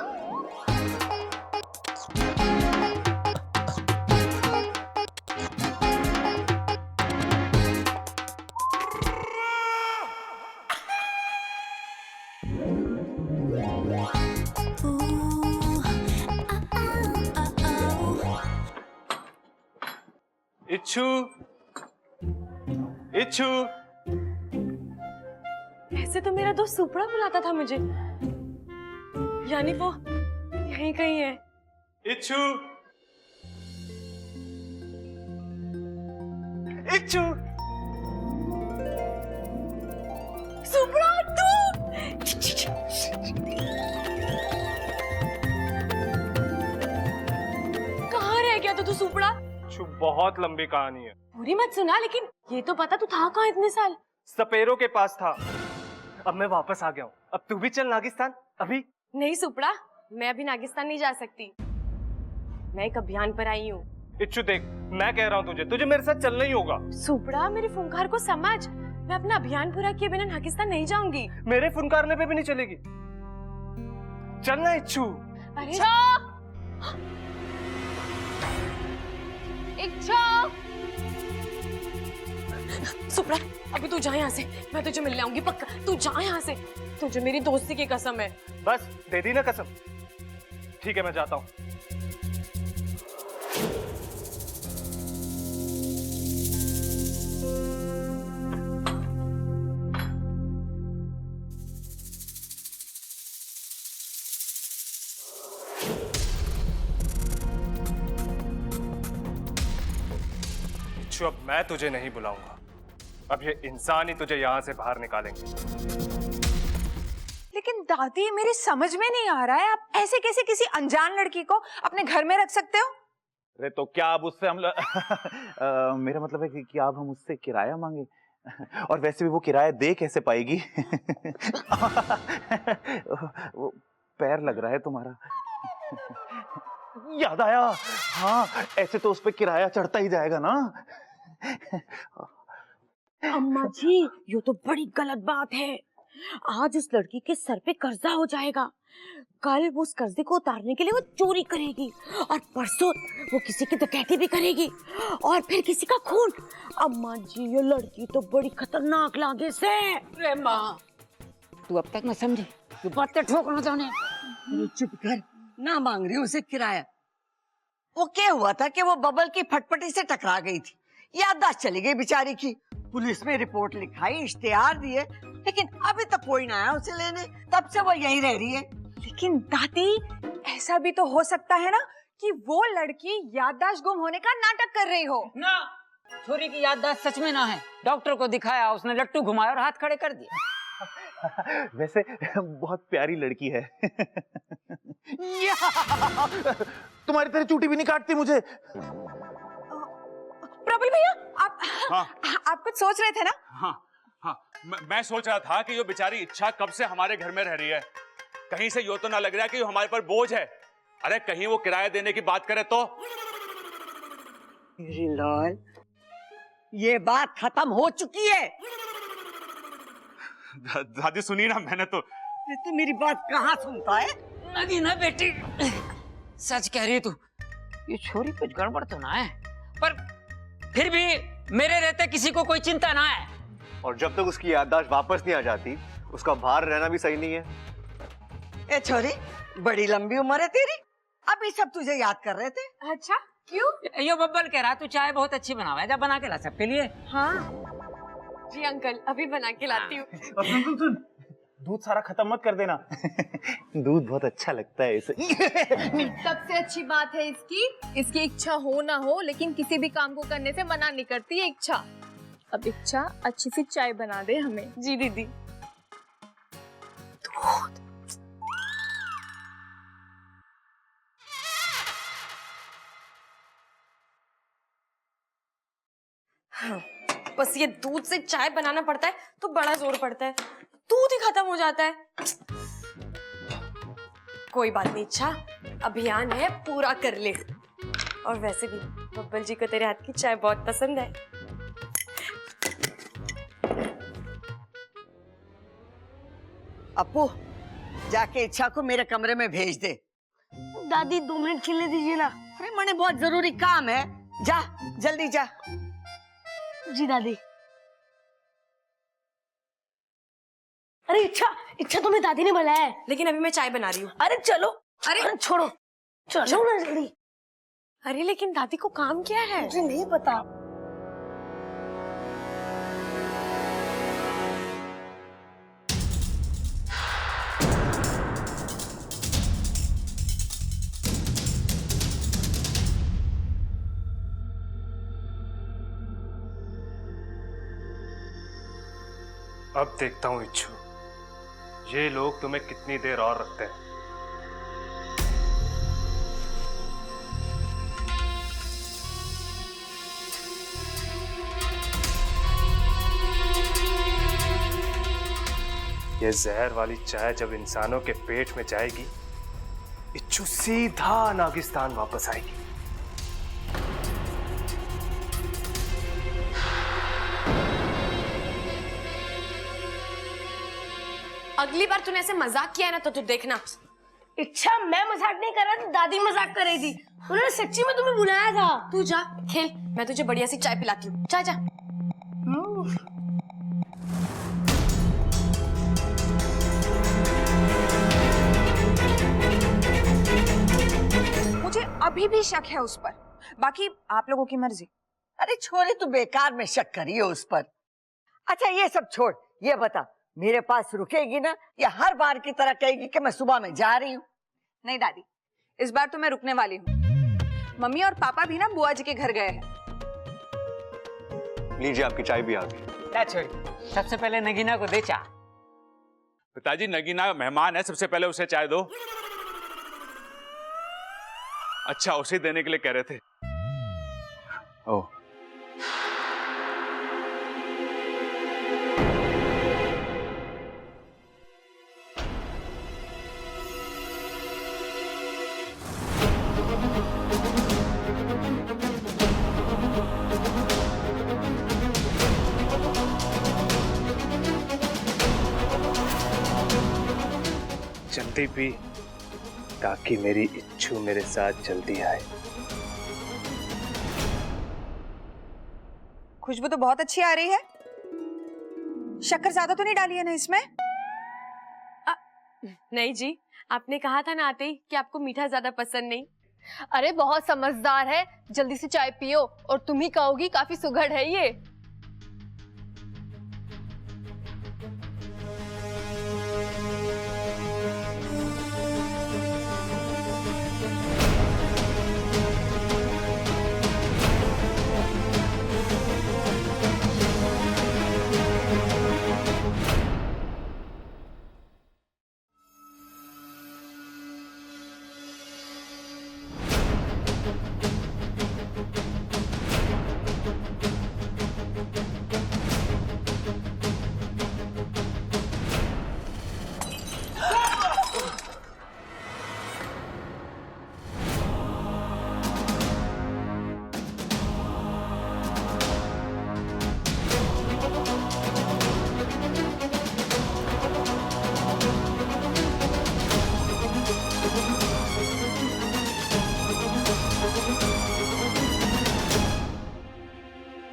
इच्छू, इच्छू। ऐसे तो मेरा दोस्त सुपड़ा बुलाता था मुझे, यानी वो यहीं कहीं है। इच्छू, इच्छू। सुपड़ा, तू कहाँ रह गया तू सुपड़ा? बहुत लंबी कहानी है, पूरी मत सुना, लेकिन ये तो पता तू था कहाँ इतने साल? सपेरों के पास था, अब मैं वापस आ गया हूँ। अब तू भी चल नागिस्तान। अभी नहीं सुपड़ा, मैं अभी नागिस्तान नहीं जा सकती। मैं एक अभियान पर आई हूँ। इच्छू देख, मैं कह रहा हूँ तुझे मेरे साथ चलना ही होगा। सुपड़ा, मेरे फुंकार को समझ, मैं अपना अभियान पूरा किए बिना नागिस्तान नहीं जाऊंगी। मेरे फुनकारने पे भी नहीं चलेगी। चलना इच्छू। इच्छा, इच्छा। सुपड़ा, अभी तू जा यहाँ से, मैं तुझे मिलने आऊंगी पक्का। तू जा यहाँ से, तुझे मेरी दोस्ती की कसम है। बस दे दी ना कसम। ठीक है, मैं जाता हूँ। इच्छु, अब मैं तुझे नहीं बुलाऊंगा। अब ये इंसान ही तुझे यहाँ से बाहर निकालेंगे। लेकिन दादी, मेरी समझ में नहीं आ रहा है, आप ऐसे कैसे किसी अनजान लड़की को अपने घर में रख सकते हो? अरे तो क्या अब उससे हम मेरा मतलब है कि अब हम उससे किराया मांगे? और वैसे भी वो किराया दे कैसे पाएगी? वो पैर लग रहा है तुम्हारा। याद आया, हाँ, ऐसे तो उस पे किराया चढ़ता ही जाएगा ना। अम्मा जी, ये तो बड़ी गलत बात है। आज उस लड़की के सर पे कर्जा हो जाएगा, कल वो उस कर्जे को उतारने के लिए वो चोरी करेगी, और परसों वो किसी की डकैती भी करेगी, और फिर किसी का खून। अम्मा जी, ये लड़की तो बड़ी खतरनाक लागे से। अरे माँ, तू अब तक न समझी, तू बातें ठोकना जाने। चुप कर, ना मांग रही उसे किराया। वो क्या हुआ था कि वो बबल की फटफटी से टकरा गई थी, याददाश्त चली गई बेचारी की। पुलिस में रिपोर्ट लिखाई, इश्तेहार दिए, लेकिन अभी तक कोई ना आया उसे लेने। तब से वो यहीं रह रही है। लेकिन दादी, ऐसा भी तो हो सकता है ना कि वो लड़की याददाश्त गुम होने का नाटक कर रही हो। ना, छोरी की याददाश्त सच में ना है। डॉक्टर को दिखाया, उसने लट्टू घुमाया और हाथ खड़े कर दिया। वैसे बहुत प्यारी लड़की है। तुम्हारी तरह चूटी भी नहीं काटती मुझे। प्रबल भैया, आप हाँ। आप कुछ सोच रहे थे ना? हाँ हाँ, मैं सोच रहा था कि ये बेचारी इच्छा कब से हमारे घर में रह रही है। कहीं से यो तो ना लग रहा है कि हमारे पर बोझ है। अरे कहीं वो किराया देने की बात करे तो। मेरी लाल, ये बात खत्म हो चुकी है। दादी सुनी ना, मैंने तो। तू मेरी बात कहाँ सुनता है? नगीना बेटी, सच कह रही है तू। ये छोरी कुछ गड़बड़ तो ना है, पर फिर भी मेरे रहते किसी को कोई चिंता ना है। और जब तक उसकी याददाश्त वापस नहीं आ जाती, उसका बाहर रहना भी सही नहीं है। ए छोरी, बड़ी लंबी उम्र है तेरी, अभी सब तुझे याद कर रहे थे। अच्छा, क्यों? यो बब्बल कह रहा तू चाय बहुत अच्छी बनावा है, जा बना के ला सबके लिए। हाँ जी अंकल, अभी बना के लाती हूँ। सुन, दूध सारा खत्म मत कर देना। दूध बहुत अच्छा लगता है इसे। सबसे अच्छी बात है इसकी इच्छा हो ना हो, लेकिन किसी भी काम को करने से मना नहीं करती है इच्छा। अब इच्छा अच्छी सी चाय बना दे हमें। जी दीदी। हाँ, बस ये दूध से चाय बनाना पड़ता है तो बड़ा जोर पड़ता है, दूध ही खत्म हो जाता है। कोई बात नहीं इच्छा, अभियान है पूरा कर ले। और वैसे भी बब्बल जी को तेरे हाथ की चाय बहुत पसंद है। अपू, जाके इच्छा को मेरे कमरे में भेज दे। दादी 2 मिनट खेलने दीजिए ना। अरे मने बहुत जरूरी काम है, जा जल्दी जा। जी दादी। अरे इच्छा तुम्हें दादी ने बुलाया है। लेकिन अभी मैं चाय बना रही हूँ। अरे चलो। अरे छोड़ो, चलो ना जल्दी। अरे लेकिन दादी को काम क्या है? मुझे नहीं पता। अब देखता हूँ इच्छु, ये लोग तुम्हें कितनी देर और रखते हैं। ये जहर वाली चाय जब इंसानों के पेट में जाएगी, इच्छु सीधा नागिस्तान वापस आएगी। अगली बार तूने ऐसे मजाक किया है ना तो तू देखना। इच्छा, मैं मजाक नहीं कर रहा था, दादी मजाक कर रही थी। उन्होंने सच्ची में तुम्हें बुलाया था। तू जा खेल, मैं तुझे बढ़िया सी चाय पिलाती हूँ। जा जा। मुझे अभी भी शक है उस पर, बाकी आप लोगों की मर्जी। अरे छोरे, तू बेकार में शक करी है उस पर। अच्छा ये सब छोड़, ये बता, मेरे पास रुकेगी ना या हर बार की तरह कहेगी कि मैं सुबह में जा रही हूँ? नहीं दादी, इस बार तो मैं रुकने वाली हूँ। मम्मी और पापा भी ना बुआ जी के घर गए हैं। लीजिए आपकी चाय भी आ गई। क्या छोड़ी, सबसे पहले नगीना को दे चाय। पिताजी नगीना मेहमान है, सबसे पहले उसे चाय दो। अच्छा, उसे देने के लिए कह रहे थे। ओह, जल्दी पी ताकि मेरी इच्छू मेरे साथ जल्दी आए। खुशबू तो बहुत अच्छी आ रही है। शक्कर ज्यादा तो नहीं डाली है ना इसमें? नहीं जी, आपने कहा था ना आते ही कि आपको मीठा ज्यादा पसंद नहीं। अरे बहुत समझदार है, जल्दी से चाय पियो और तुम ही कहोगी काफी सुघड़ है ये।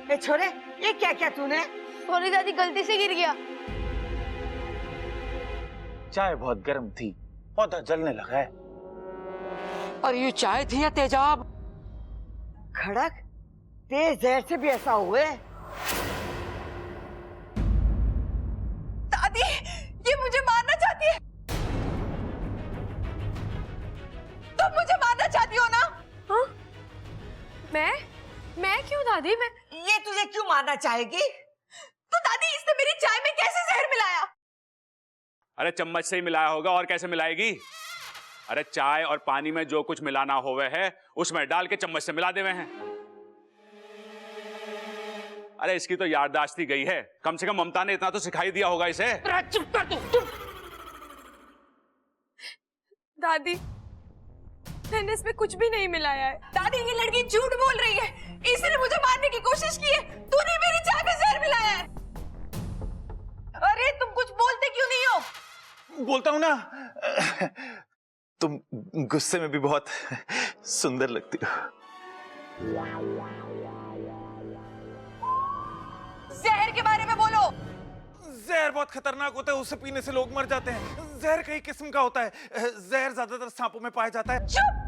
ए छोरे, ये क्या क्या तूने? सॉरी दादी, गलती से गिर गया। चाय बहुत गर्म थी, पौधा जलने लगा है। और ये चाय थी या तेजाब? खड़क, तेज जहर से भी ऐसा हुए? दादी, ये मुझे मारना चाहती है। तुम मुझे मारना चाहती हो ना? हाँ? मैं क्यों दादी? ये तुझे क्यों मारना चाहेगी? तो दादी, इसने मेरी चाय में कैसे जहर मिलाया? अरे चम्मच से ही मिलाया होगा, और कैसे मिलाएगी? अरे चाय और पानी में जो कुछ मिलाना होवे है उसमें डाल के चम्मच से मिला देवे हैं। अरे इसकी तो याददाश्त ही गई है, कम से कम ममता ने इतना तो सिखाई दिया होगा इसे। चुप कर तू, चुप। दादी, मैंने इसमें कुछ भी नहीं मिलाया है। दादी, ये लड़की झूठ बोल रही है। इसने मुझे मारने की कोशिश की है। तूने मेरी चाय में जहर मिलाया है। अरे तुम कुछ बोलते क्यों नहीं हो? बोलता हूं ना, तुम गुस्से में भी बहुत सुंदर लगती हो। जहर के बारे में बोलो। जहर बहुत खतरनाक होता है, उसे पीने से लोग मर जाते हैं। जहर कई किस्म का होता है। जहर ज्यादातर सांपों में पाया जाता है। चुप!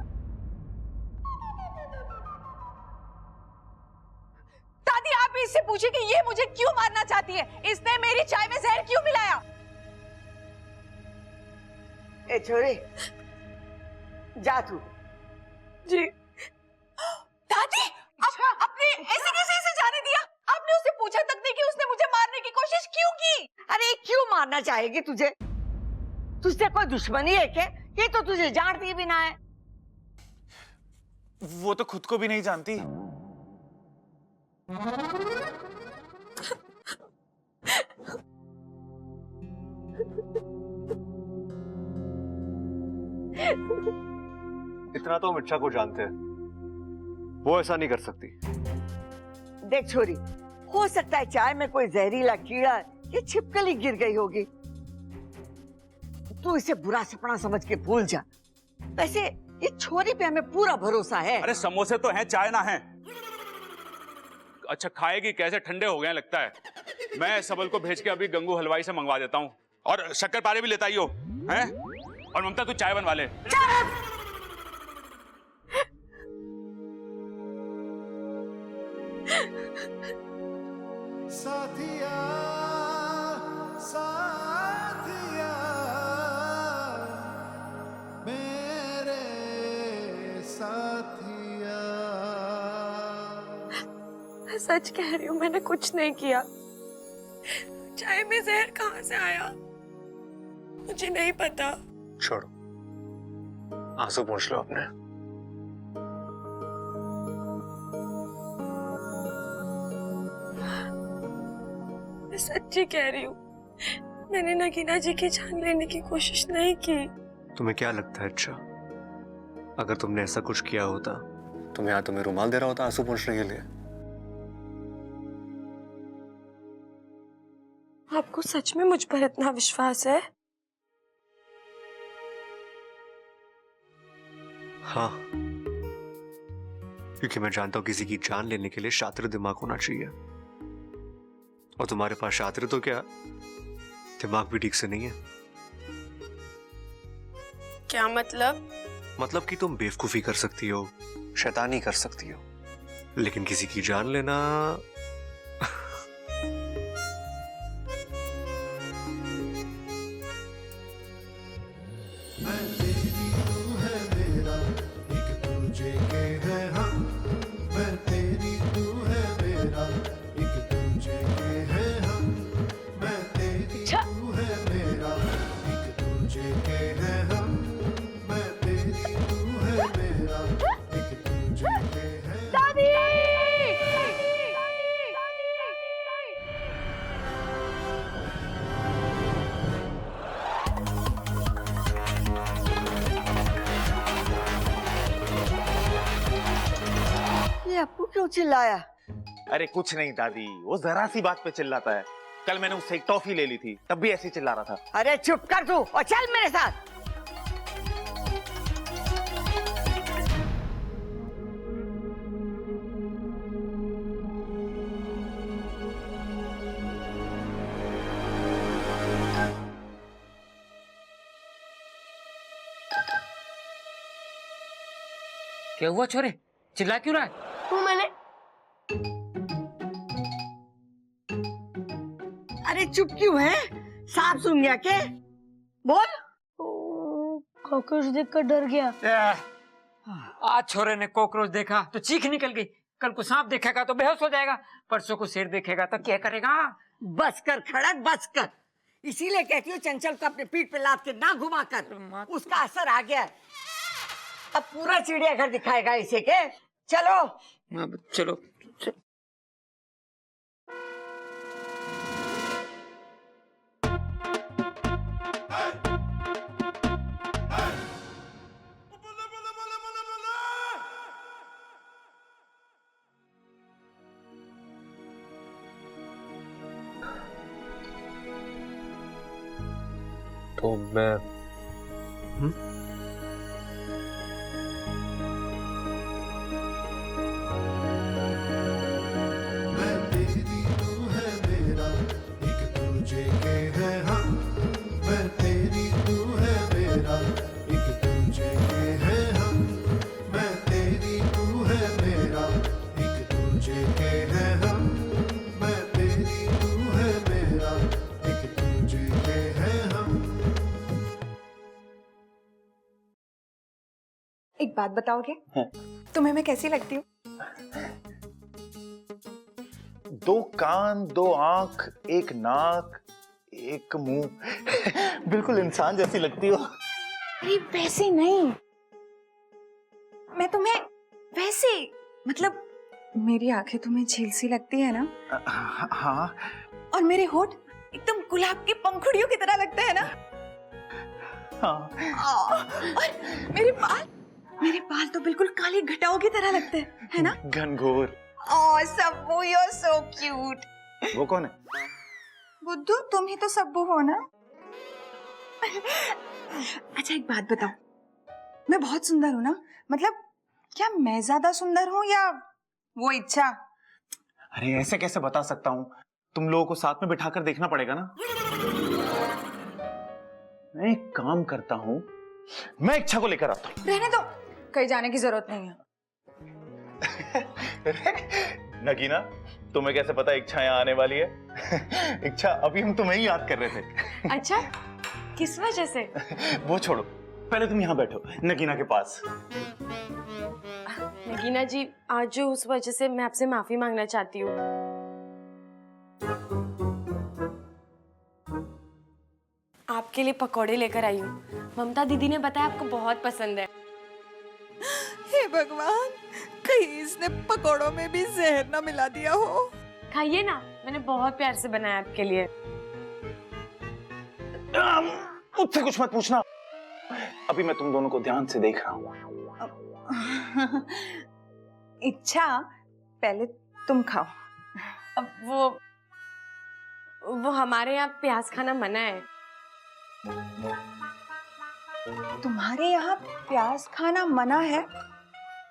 दादी, आप इससे पूछिए कि ये मुझे क्यों मारना चाहती है। इसने मेरी चाय में जहर क्यों मिलाया? ए छोरे, जा तू। जी। दादी, आपने ऐसे कैसे इसे जाने दिया? आपने उससे पूछा तक नहीं कि उसने मुझे मारने की कोशिश क्यों की? अरे क्यों मारना चाहेगी तुझे? तुझसे कोई दुश्मनी है क्या? ये तो तुझे जानती भी ना है। वो तो खुद को भी नहीं जानती। इतना तो हम इच्छा को जानते हैं, वो ऐसा नहीं कर सकती। देख छोरी, हो सकता है चाय में कोई जहरीला कीड़ा या छिपकली गिर गई होगी। तू इसे बुरा सपना समझ के भूल जा। वैसे ये छोरी पे हमें पूरा भरोसा है। अरे समोसे तो हैं, चाय ना है। अच्छा खाएगी कैसे? ठंडे हो गए हैं लगता है। मैं सबल को भेज के अभी गंगू हलवाई से मंगवा देता हूँ, और शक्कर पारे भी लेता ही हो हैं? और ममता तू चाय बनवा ले। साथिया साथिया मेरे साथिया। सच कह रही हूँ, मैंने कुछ नहीं किया। चाय में जहर कहाँ से आया मुझे नहीं पता। छोड़ो, आंसू पोंछ लो अपने। मैं सच्ची कह रही हूँ, मैंने नगीना जी की जान लेने की कोशिश नहीं की। तुम्हें क्या लगता है अच्छा, अगर तुमने ऐसा कुछ किया होता तो मैं यहाँ तुम्हें रुमाल दे रहा होता आंसू पोंछने के लिए? आपको सच में मुझ पर इतना विश्वास है? हाँ, क्योंकि मैं जानता हूं किसी की जान लेने के लिए शातिर दिमाग होना चाहिए, और तुम्हारे पास शातिर तो क्या, दिमाग भी ठीक से नहीं है। क्या मतलब? मतलब कि तुम बेवकूफी कर सकती हो, शैतानी कर सकती हो, लेकिन किसी की जान लेना मैं तेरी तू है मेरा, एक दूजे के है हम। मैं तेरी तू है मेरा, एक दूजे के है हम। मैं तेरी तू है मेरा, एक दूजे के है हम। मैं तेरी तू है मेरा, एक दूजे के है हम। दादी! ये अप्पू क्यों चिल्लाया? अरे कुछ नहीं दादी, वो जरा सी बात पे चिल्लाता है। कल मैंने उससे एक टॉफी ले ली थी, तब भी ऐसे ही चिल्ला रहा था। अरे चुप कर तू और चल मेरे साथ। क्या हुआ छोरे, चिल्ला क्यों रहा है? वो मैंने अरे चुप क्यों है? सांप सुन गया के? बोल। कॉकरोच देखकर डर गया। आज छोरे ने कॉकरोच देखा तो चीख निकल गई, कल को सांप देखेगा तो बेहोश हो जाएगा, परसों को शेर देखेगा तो क्या करेगा? बस कर खड़क, बस कर। इसीलिए कहती हूँ चंचल को अपने पीठ पे लाद के ना घुमा कर, उसका असर आ गया है। अब पूरा चिड़ियाघर दिखाएगा इसे के। चलो चलो। तो मैं मैं तेरी तू है मेरा, एक दूजे के है हम। मैं तेरी तू है मेरा, एक दूजे के है हम। मैं तेरी तू है मेरा, एक दूजे के है हम। मैं तेरी तू है मेरा, एक दूजे के है हम। एक बात बताओगे, तुम्हें मैं कैसी लगती हूँ? दो कान, दो आंख, एक नाक, एक मुंह, बिल्कुल इंसान जैसी लगती हो। अरे वैसे नहीं, मैं तुम्हें वैसे, मतलब मेरी आंखें तुम्हें झील सी लगती है ना? हाँ। और मेरे होठ एकदम गुलाब की पंखुड़ियों की तरह लगते हैं ना? हाँ। और मेरे बाल तो बिल्कुल काली घटाओं की तरह लगते हैं, है ना? घनघोर। Oh Sabbu, you are so cute. वो कौन है? बुद्धू, तुम ही तो सब्बू हो ना? अच्छा एक बात बताओ, मैं बहुत सुंदर हूँ ना? मतलब क्या मैं ज्यादा सुंदर हूँ या वो इच्छा? अरे ऐसे कैसे बता सकता हूँ, तुम लोगों को साथ में बिठाकर देखना पड़ेगा ना। मैं एक काम करता हूँ, मैं इच्छा को लेकर आता हूँ। रहने दो, कहीं जाने की जरूरत नहीं है। नगीना, तुम्हें कैसे पता इच्छा यहाँ आने वाली है? इच्छा, अभी हम तुम्हें ही याद कर रहे थे। अच्छा, किस वजह से? वो छोड़ो, पहले तुम यहाँ बैठो नगीना के पास। नगीना जी, आज जो उस वजह से मैं आपसे माफी मांगना चाहती हूँ। आपके लिए पकौड़े लेकर आई हूँ। ममता दीदी ने बताया आपको बहुत पसंद है। हे भगवान, कहीं इसने पकौड़ों में भी जहर ना मिला दिया हो। खाइए ना, मैंने बहुत प्यार से बनाया आपके लिए। मुझसे कुछ मत पूछना, अभी मैं तुम दोनों को ध्यान से देख रहा हूँ। इच्छा, पहले तुम खाओ। अब वो हमारे यहाँ प्याज खाना मना है। तुम्हारे यहाँ प्याज खाना मना है?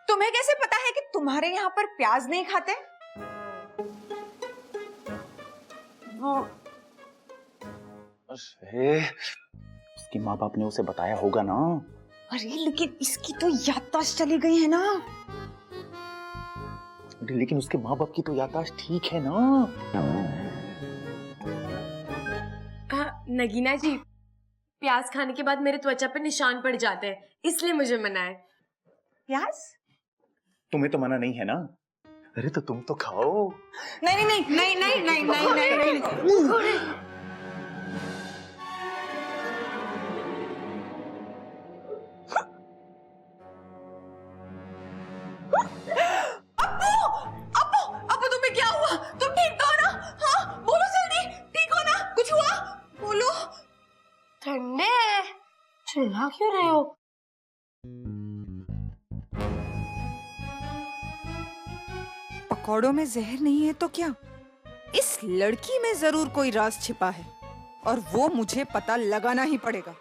तुम्हें कैसे पता है कि तुम्हारे यहाँ पर प्याज नहीं खाते? अरे, उसकी माँ बाप ने उसे बताया होगा ना। अरे लेकिन इसकी तो याददाश्त चली गई है ना। अरे लेकिन उसके माँ बाप की तो याददाश्त ठीक है ना। नगीना जी, प्याज खाने के बाद मेरे त्वचा पे निशान पड़ जाते हैं, इसलिए मुझे मना है। प्याज? तुम्हें तो मना नहीं है ना। अरे तो तुम तो खाओ। नहीं नहीं नहीं नहीं नहीं नहीं नहीं नहीं, नहीं। अब्बू तुम्हें क्या हुआ? तुम ठीक तो हो ना? हाँ बोलो जल्दी, ठीक हो ना? कुछ हुआ? बोलो। ठंडे चिल्ला क्यों रहे हो? पकौड़ों में जहर नहीं है तो क्या? इस लड़की में जरूर कोई राज छिपा है और वो मुझे पता लगाना ही पड़ेगा।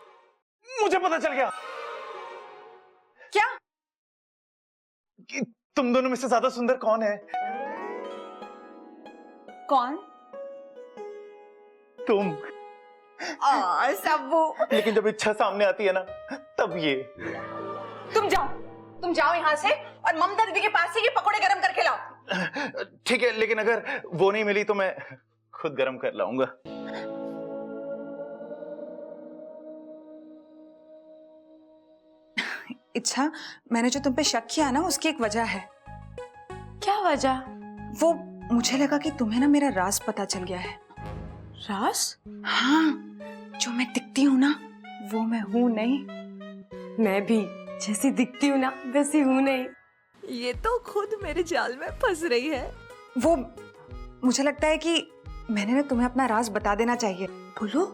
मुझे पता चल गया। क्या? कि तुम दोनों में से ज्यादा सुंदर कौन है? कौन? तुम। सबू। लेकिन जब इच्छा सामने आती है ना, तब ये। तुम जाओ यहाँ से और ममता दीदी के पास से ये पकोड़े गरम करके लाओ। ठीक है, लेकिन अगर वो नहीं मिली तो मैं खुद गरम कर लाऊंगा। इच्छा, मैंने जो तुम पे शक किया ना, उसकी एक वजह है। क्या वजह? वो मुझे लगा कि तुम्हें ना मेरा राज पता चल गया है। राज? हाँ, जो मैं दिखती हूँ ना, वो मैं हूँ नहीं। मैं भी जैसी दिखती हूँ ना, वैसी हूँ नहीं। ये तो खुद मेरे जाल में फंस रही है। वो मुझे लगता है कि मैंने ना तुम्हें अपना राज बता देना चाहिए। बोलो।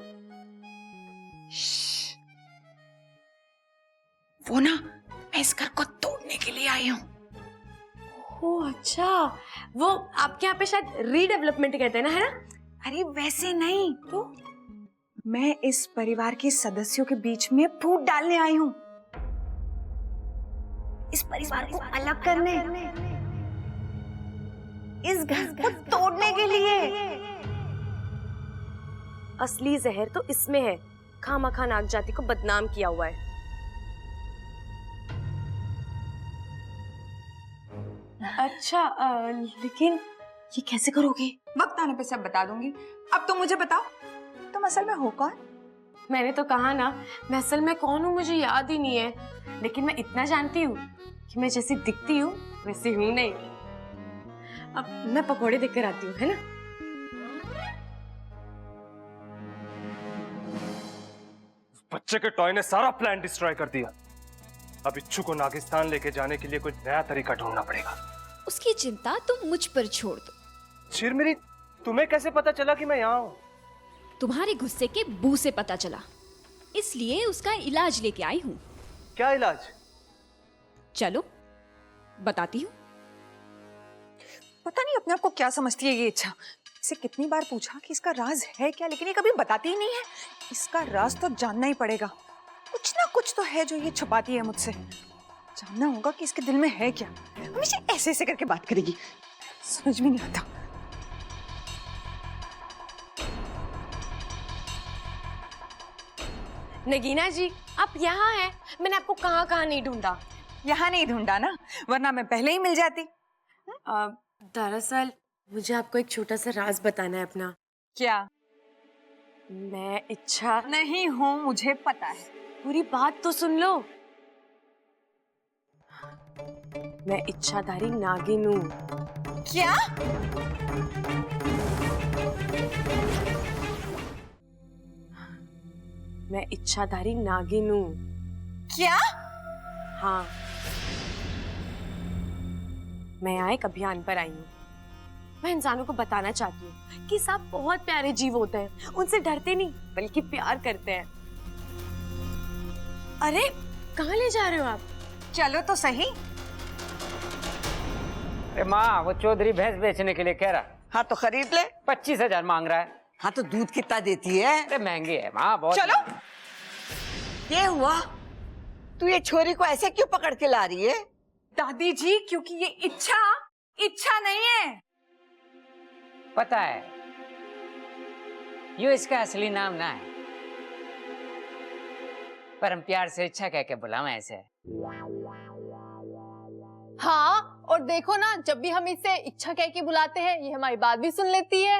वो ना, मैं इस घर को तोड़ने के लिए आई हूँ। ओह अच्छा, वो आपके यहाँ पे शायद रीडेवलपमेंट कहते हैं ना, है ना? अरे वैसे नहीं, तो मैं इस परिवार के सदस्यों के बीच में फूट डालने आई हूँ। इस परिवार को अलग करने, इस घर को तोड़ने के लिए। असली जहर तो इसमें है। खामखा नाग जाति को बदनाम किया हुआ है। अच्छा, लेकिन ये कैसे करोगे? वक्त आने पे सब बता दूंगी। अब तुम मुझे बताओ, तुम असल में हो कौन? मैंने तो कहा ना, मैं असल में कौन हूँ मुझे याद ही नहीं है, लेकिन मैं इतना जानती हूँ कि मैं जैसी दिखती हूँ वैसी हूँ नहीं। अब मैं पकोड़े देकर आती हूँ, है ना? बच्चे के टॉय ने सारा प्लान डिस्ट्रॉय कर दिया। अब इच्छू को नागिस्तान लेके जाने के लिए कोई नया तरीका ढूंढना पड़ेगा। उसकी चिंता तुम मुझ पर छोड़ दो। चिरमिरी, तुम्हें कैसे पता चला कि मैं यहाँ हूँ? तुम्हारे गुस्से के बू से पता चला, इसलिए उसका इलाज लेके आई हूँ। क्या इलाज? चलो बताती हूँ। पता नहीं अपने आप को क्या समझती है ये इच्छा। इसे कितनी बार पूछा कि इसका राज है क्या, लेकिन ये कभी बताती ही नहीं है। इसका राज तो जानना ही पड़ेगा। कुछ ना कुछ तो है जो ये छुपाती है मुझसे। जानना होगा कि इसके दिल में है क्या। हमेशा ऐसे ऐसे करके बात करेगी, समझ में नहीं आता। नगीना जी, आप यहाँ हैं। मैंने आपको कहाँ कहाँ नहीं ढूंढा। यहाँ नहीं ढूंढा ना, वरना मैं पहले ही मिल जाती। दरअसल मुझे आपको एक छोटा सा राज बताना है अपना। क्या? मैं इच्छा नहीं हूँ, मुझे पता है। पूरी बात तो सुन लो। मैं इच्छाधारी नागिन हूँ। क्या? मैं इच्छाधारी नागिन हूँ। क्या? हाँ, मैं यहाँ एक अभियान पर आई हूँ। मैं इंसानों को बताना चाहती हूँ कि सांप बहुत प्यारे जीव होते हैं। उनसे डरते नहीं बल्कि प्यार करते हैं। अरे कहाँ ले जा रहे हो आप? चलो तो सही। अरे माँ, वो चौधरी भैंस बेचने के लिए कह रहा। हाँ तो खरीद ले। 25,000 मांग रहा है। हाँ तो दूध कितना देती है? अरे महंगी है माँ बहुत। चलो। ये हुआ? तू ये छोरी को ऐसे क्यों पकड़ के ला रही है? दादी जी, क्योंकि ये इच्छा नहीं है। पता है, ये इसका असली नाम ना है, पर हम प्यार से इच्छा कह के बुलावे ऐसे। हाँ, और देखो ना, जब भी हम इसे इच्छा कह के बुलाते हैं ये हमारी बात भी सुन लेती है।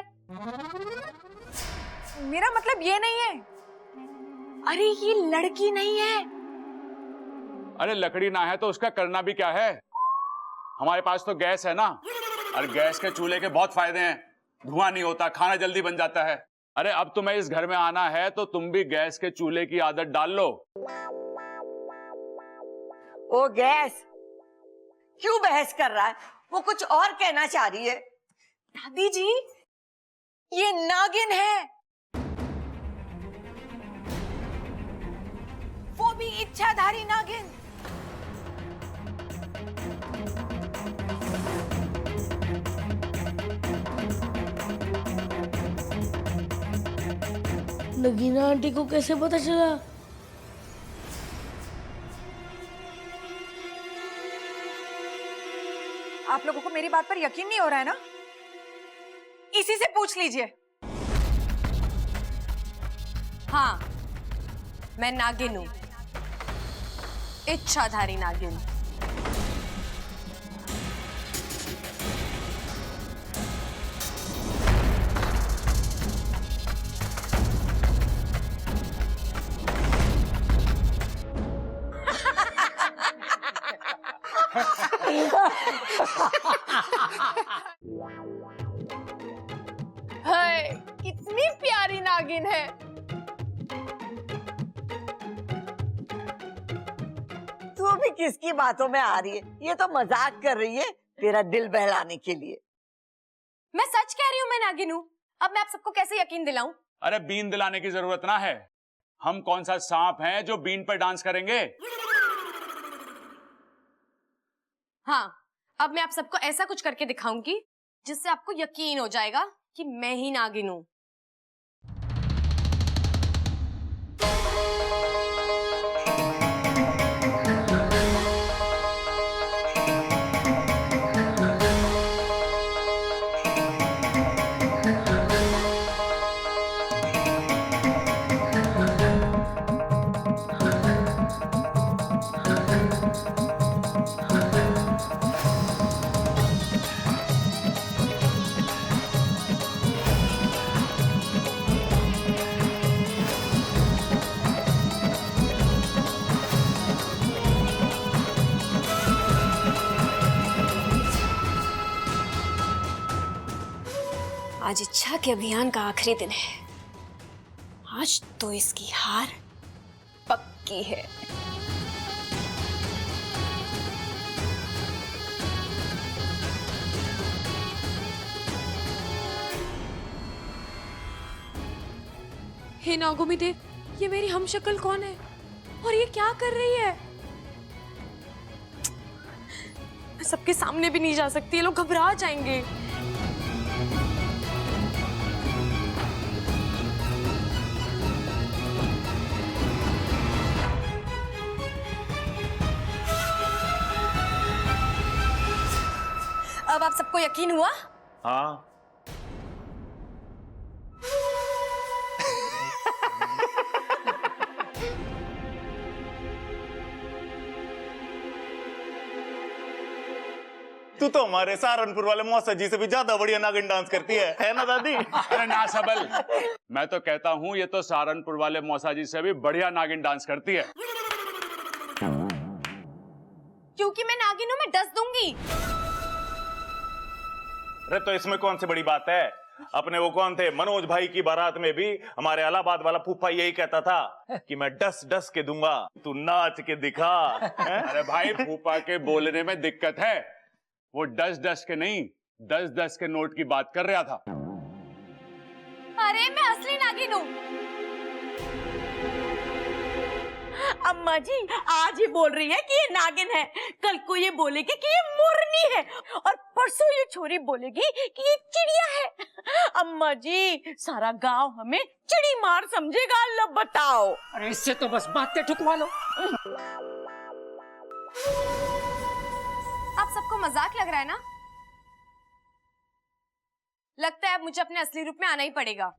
मेरा मतलब ये नहीं है। अरे ये लड़की नहीं है। अरे लकड़ी ना है तो उसका करना भी क्या है? हमारे पास तो गैस है ना। और गैस के चूल्हे के बहुत फायदे हैं। धुआं नहीं होता, खाना जल्दी बन जाता है। अरे अब तुम्हें इस घर में आना है तो तुम भी गैस के चूल्हे की आदत डाल लो। ओ गैस, क्यों बहस कर रहा है? वो कुछ और कहना चाह रही है। दादी जी, ये नागिन है, वो भी इच्छाधारी नागिन। नगीना आंटी को कैसे पता चला? आप लोगों को मेरी बात पर यकीन नहीं हो रहा है ना? इसी से पूछ लीजिए। हाँ, मैं नागिन हूँ, इच्छाधारी नागिन। हाय, कितनी प्यारी नागिन है। तू भी किसकी बातों में आ रही है? ये तो मजाक कर रही है तेरा दिल बहलाने के लिए। मैं सच कह रही हूँ, मैं नागिन हूँ। अब मैं आप सबको कैसे यकीन दिलाऊं? अरे बीन दिलाने की जरूरत ना है। हम कौन सा सांप हैं जो बीन पर डांस करेंगे? हाँ, अब मैं आप सबको ऐसा कुछ करके दिखाऊंगी जिससे आपको यकीन हो जाएगा कि मैं ही नागिन हूँ। आज इच्छा के अभियान का आखिरी दिन है। आज तो इसकी हार पक्की है। हे नागोमी देव, ये मेरी हमशक्ल कौन है और ये क्या कर रही है? मैं सबके सामने भी नहीं जा सकती, ये लोग घबरा जाएंगे। अब आप सबको यकीन हुआ? हाँ। तू तो हमारे सहारनपुर वाले मौसा जी से भी ज्यादा बढ़िया नागिन डांस करती है ना दादी? अरे ना सबल, मैं तो कहता हूँ ये तो सहारनपुर वाले मौसा जी से भी बढ़िया नागिन डांस करती है। क्योंकि मैं नागिन हूँ, मैं डस दूंगी। अरे तो इसमें कौन सी बड़ी बात है? अपने वो कौन थे, मनोज भाई की बारात में भी हमारे इलाहाबाद वाला फूफा यही कहता था कि मैं डस डस के दूंगा, तू नाच के दिखा। अरे भाई, फूफा के बोलने में दिक्कत है, वो डस डस के नहीं 10-10 के नोट की बात कर रहा था। अरे मैं असली नागिन हूँ। अम्मा जी आज ये बोल रही है कि ये नागिन है, कल को ये बोलेगी कि ये मोरनी है, और परसों ये छोरी बोलेगी कि ये चिड़िया है। अम्मा जी सारा गांव हमें चिड़ी मार समझेगा, लो बताओ। अरे इससे तो बस बातें ठुकवा लो। आप सबको मजाक लग रहा है ना? लगता है अब मुझे अपने असली रूप में आना ही पड़ेगा।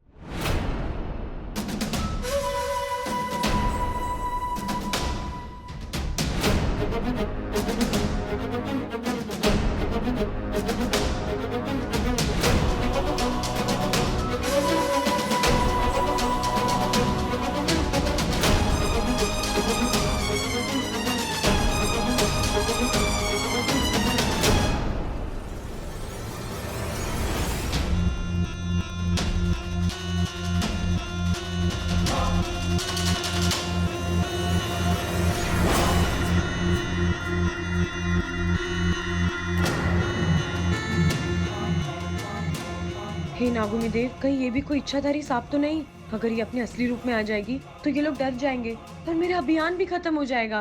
हे नागुनी देव, कहीं ये भी कोई इच्छाधारी सांप तो नहीं? अगर ये अपने असली रूप में आ जाएगी तो ये लोग डर जाएंगे और मेरा अभियान भी खत्म हो जाएगा।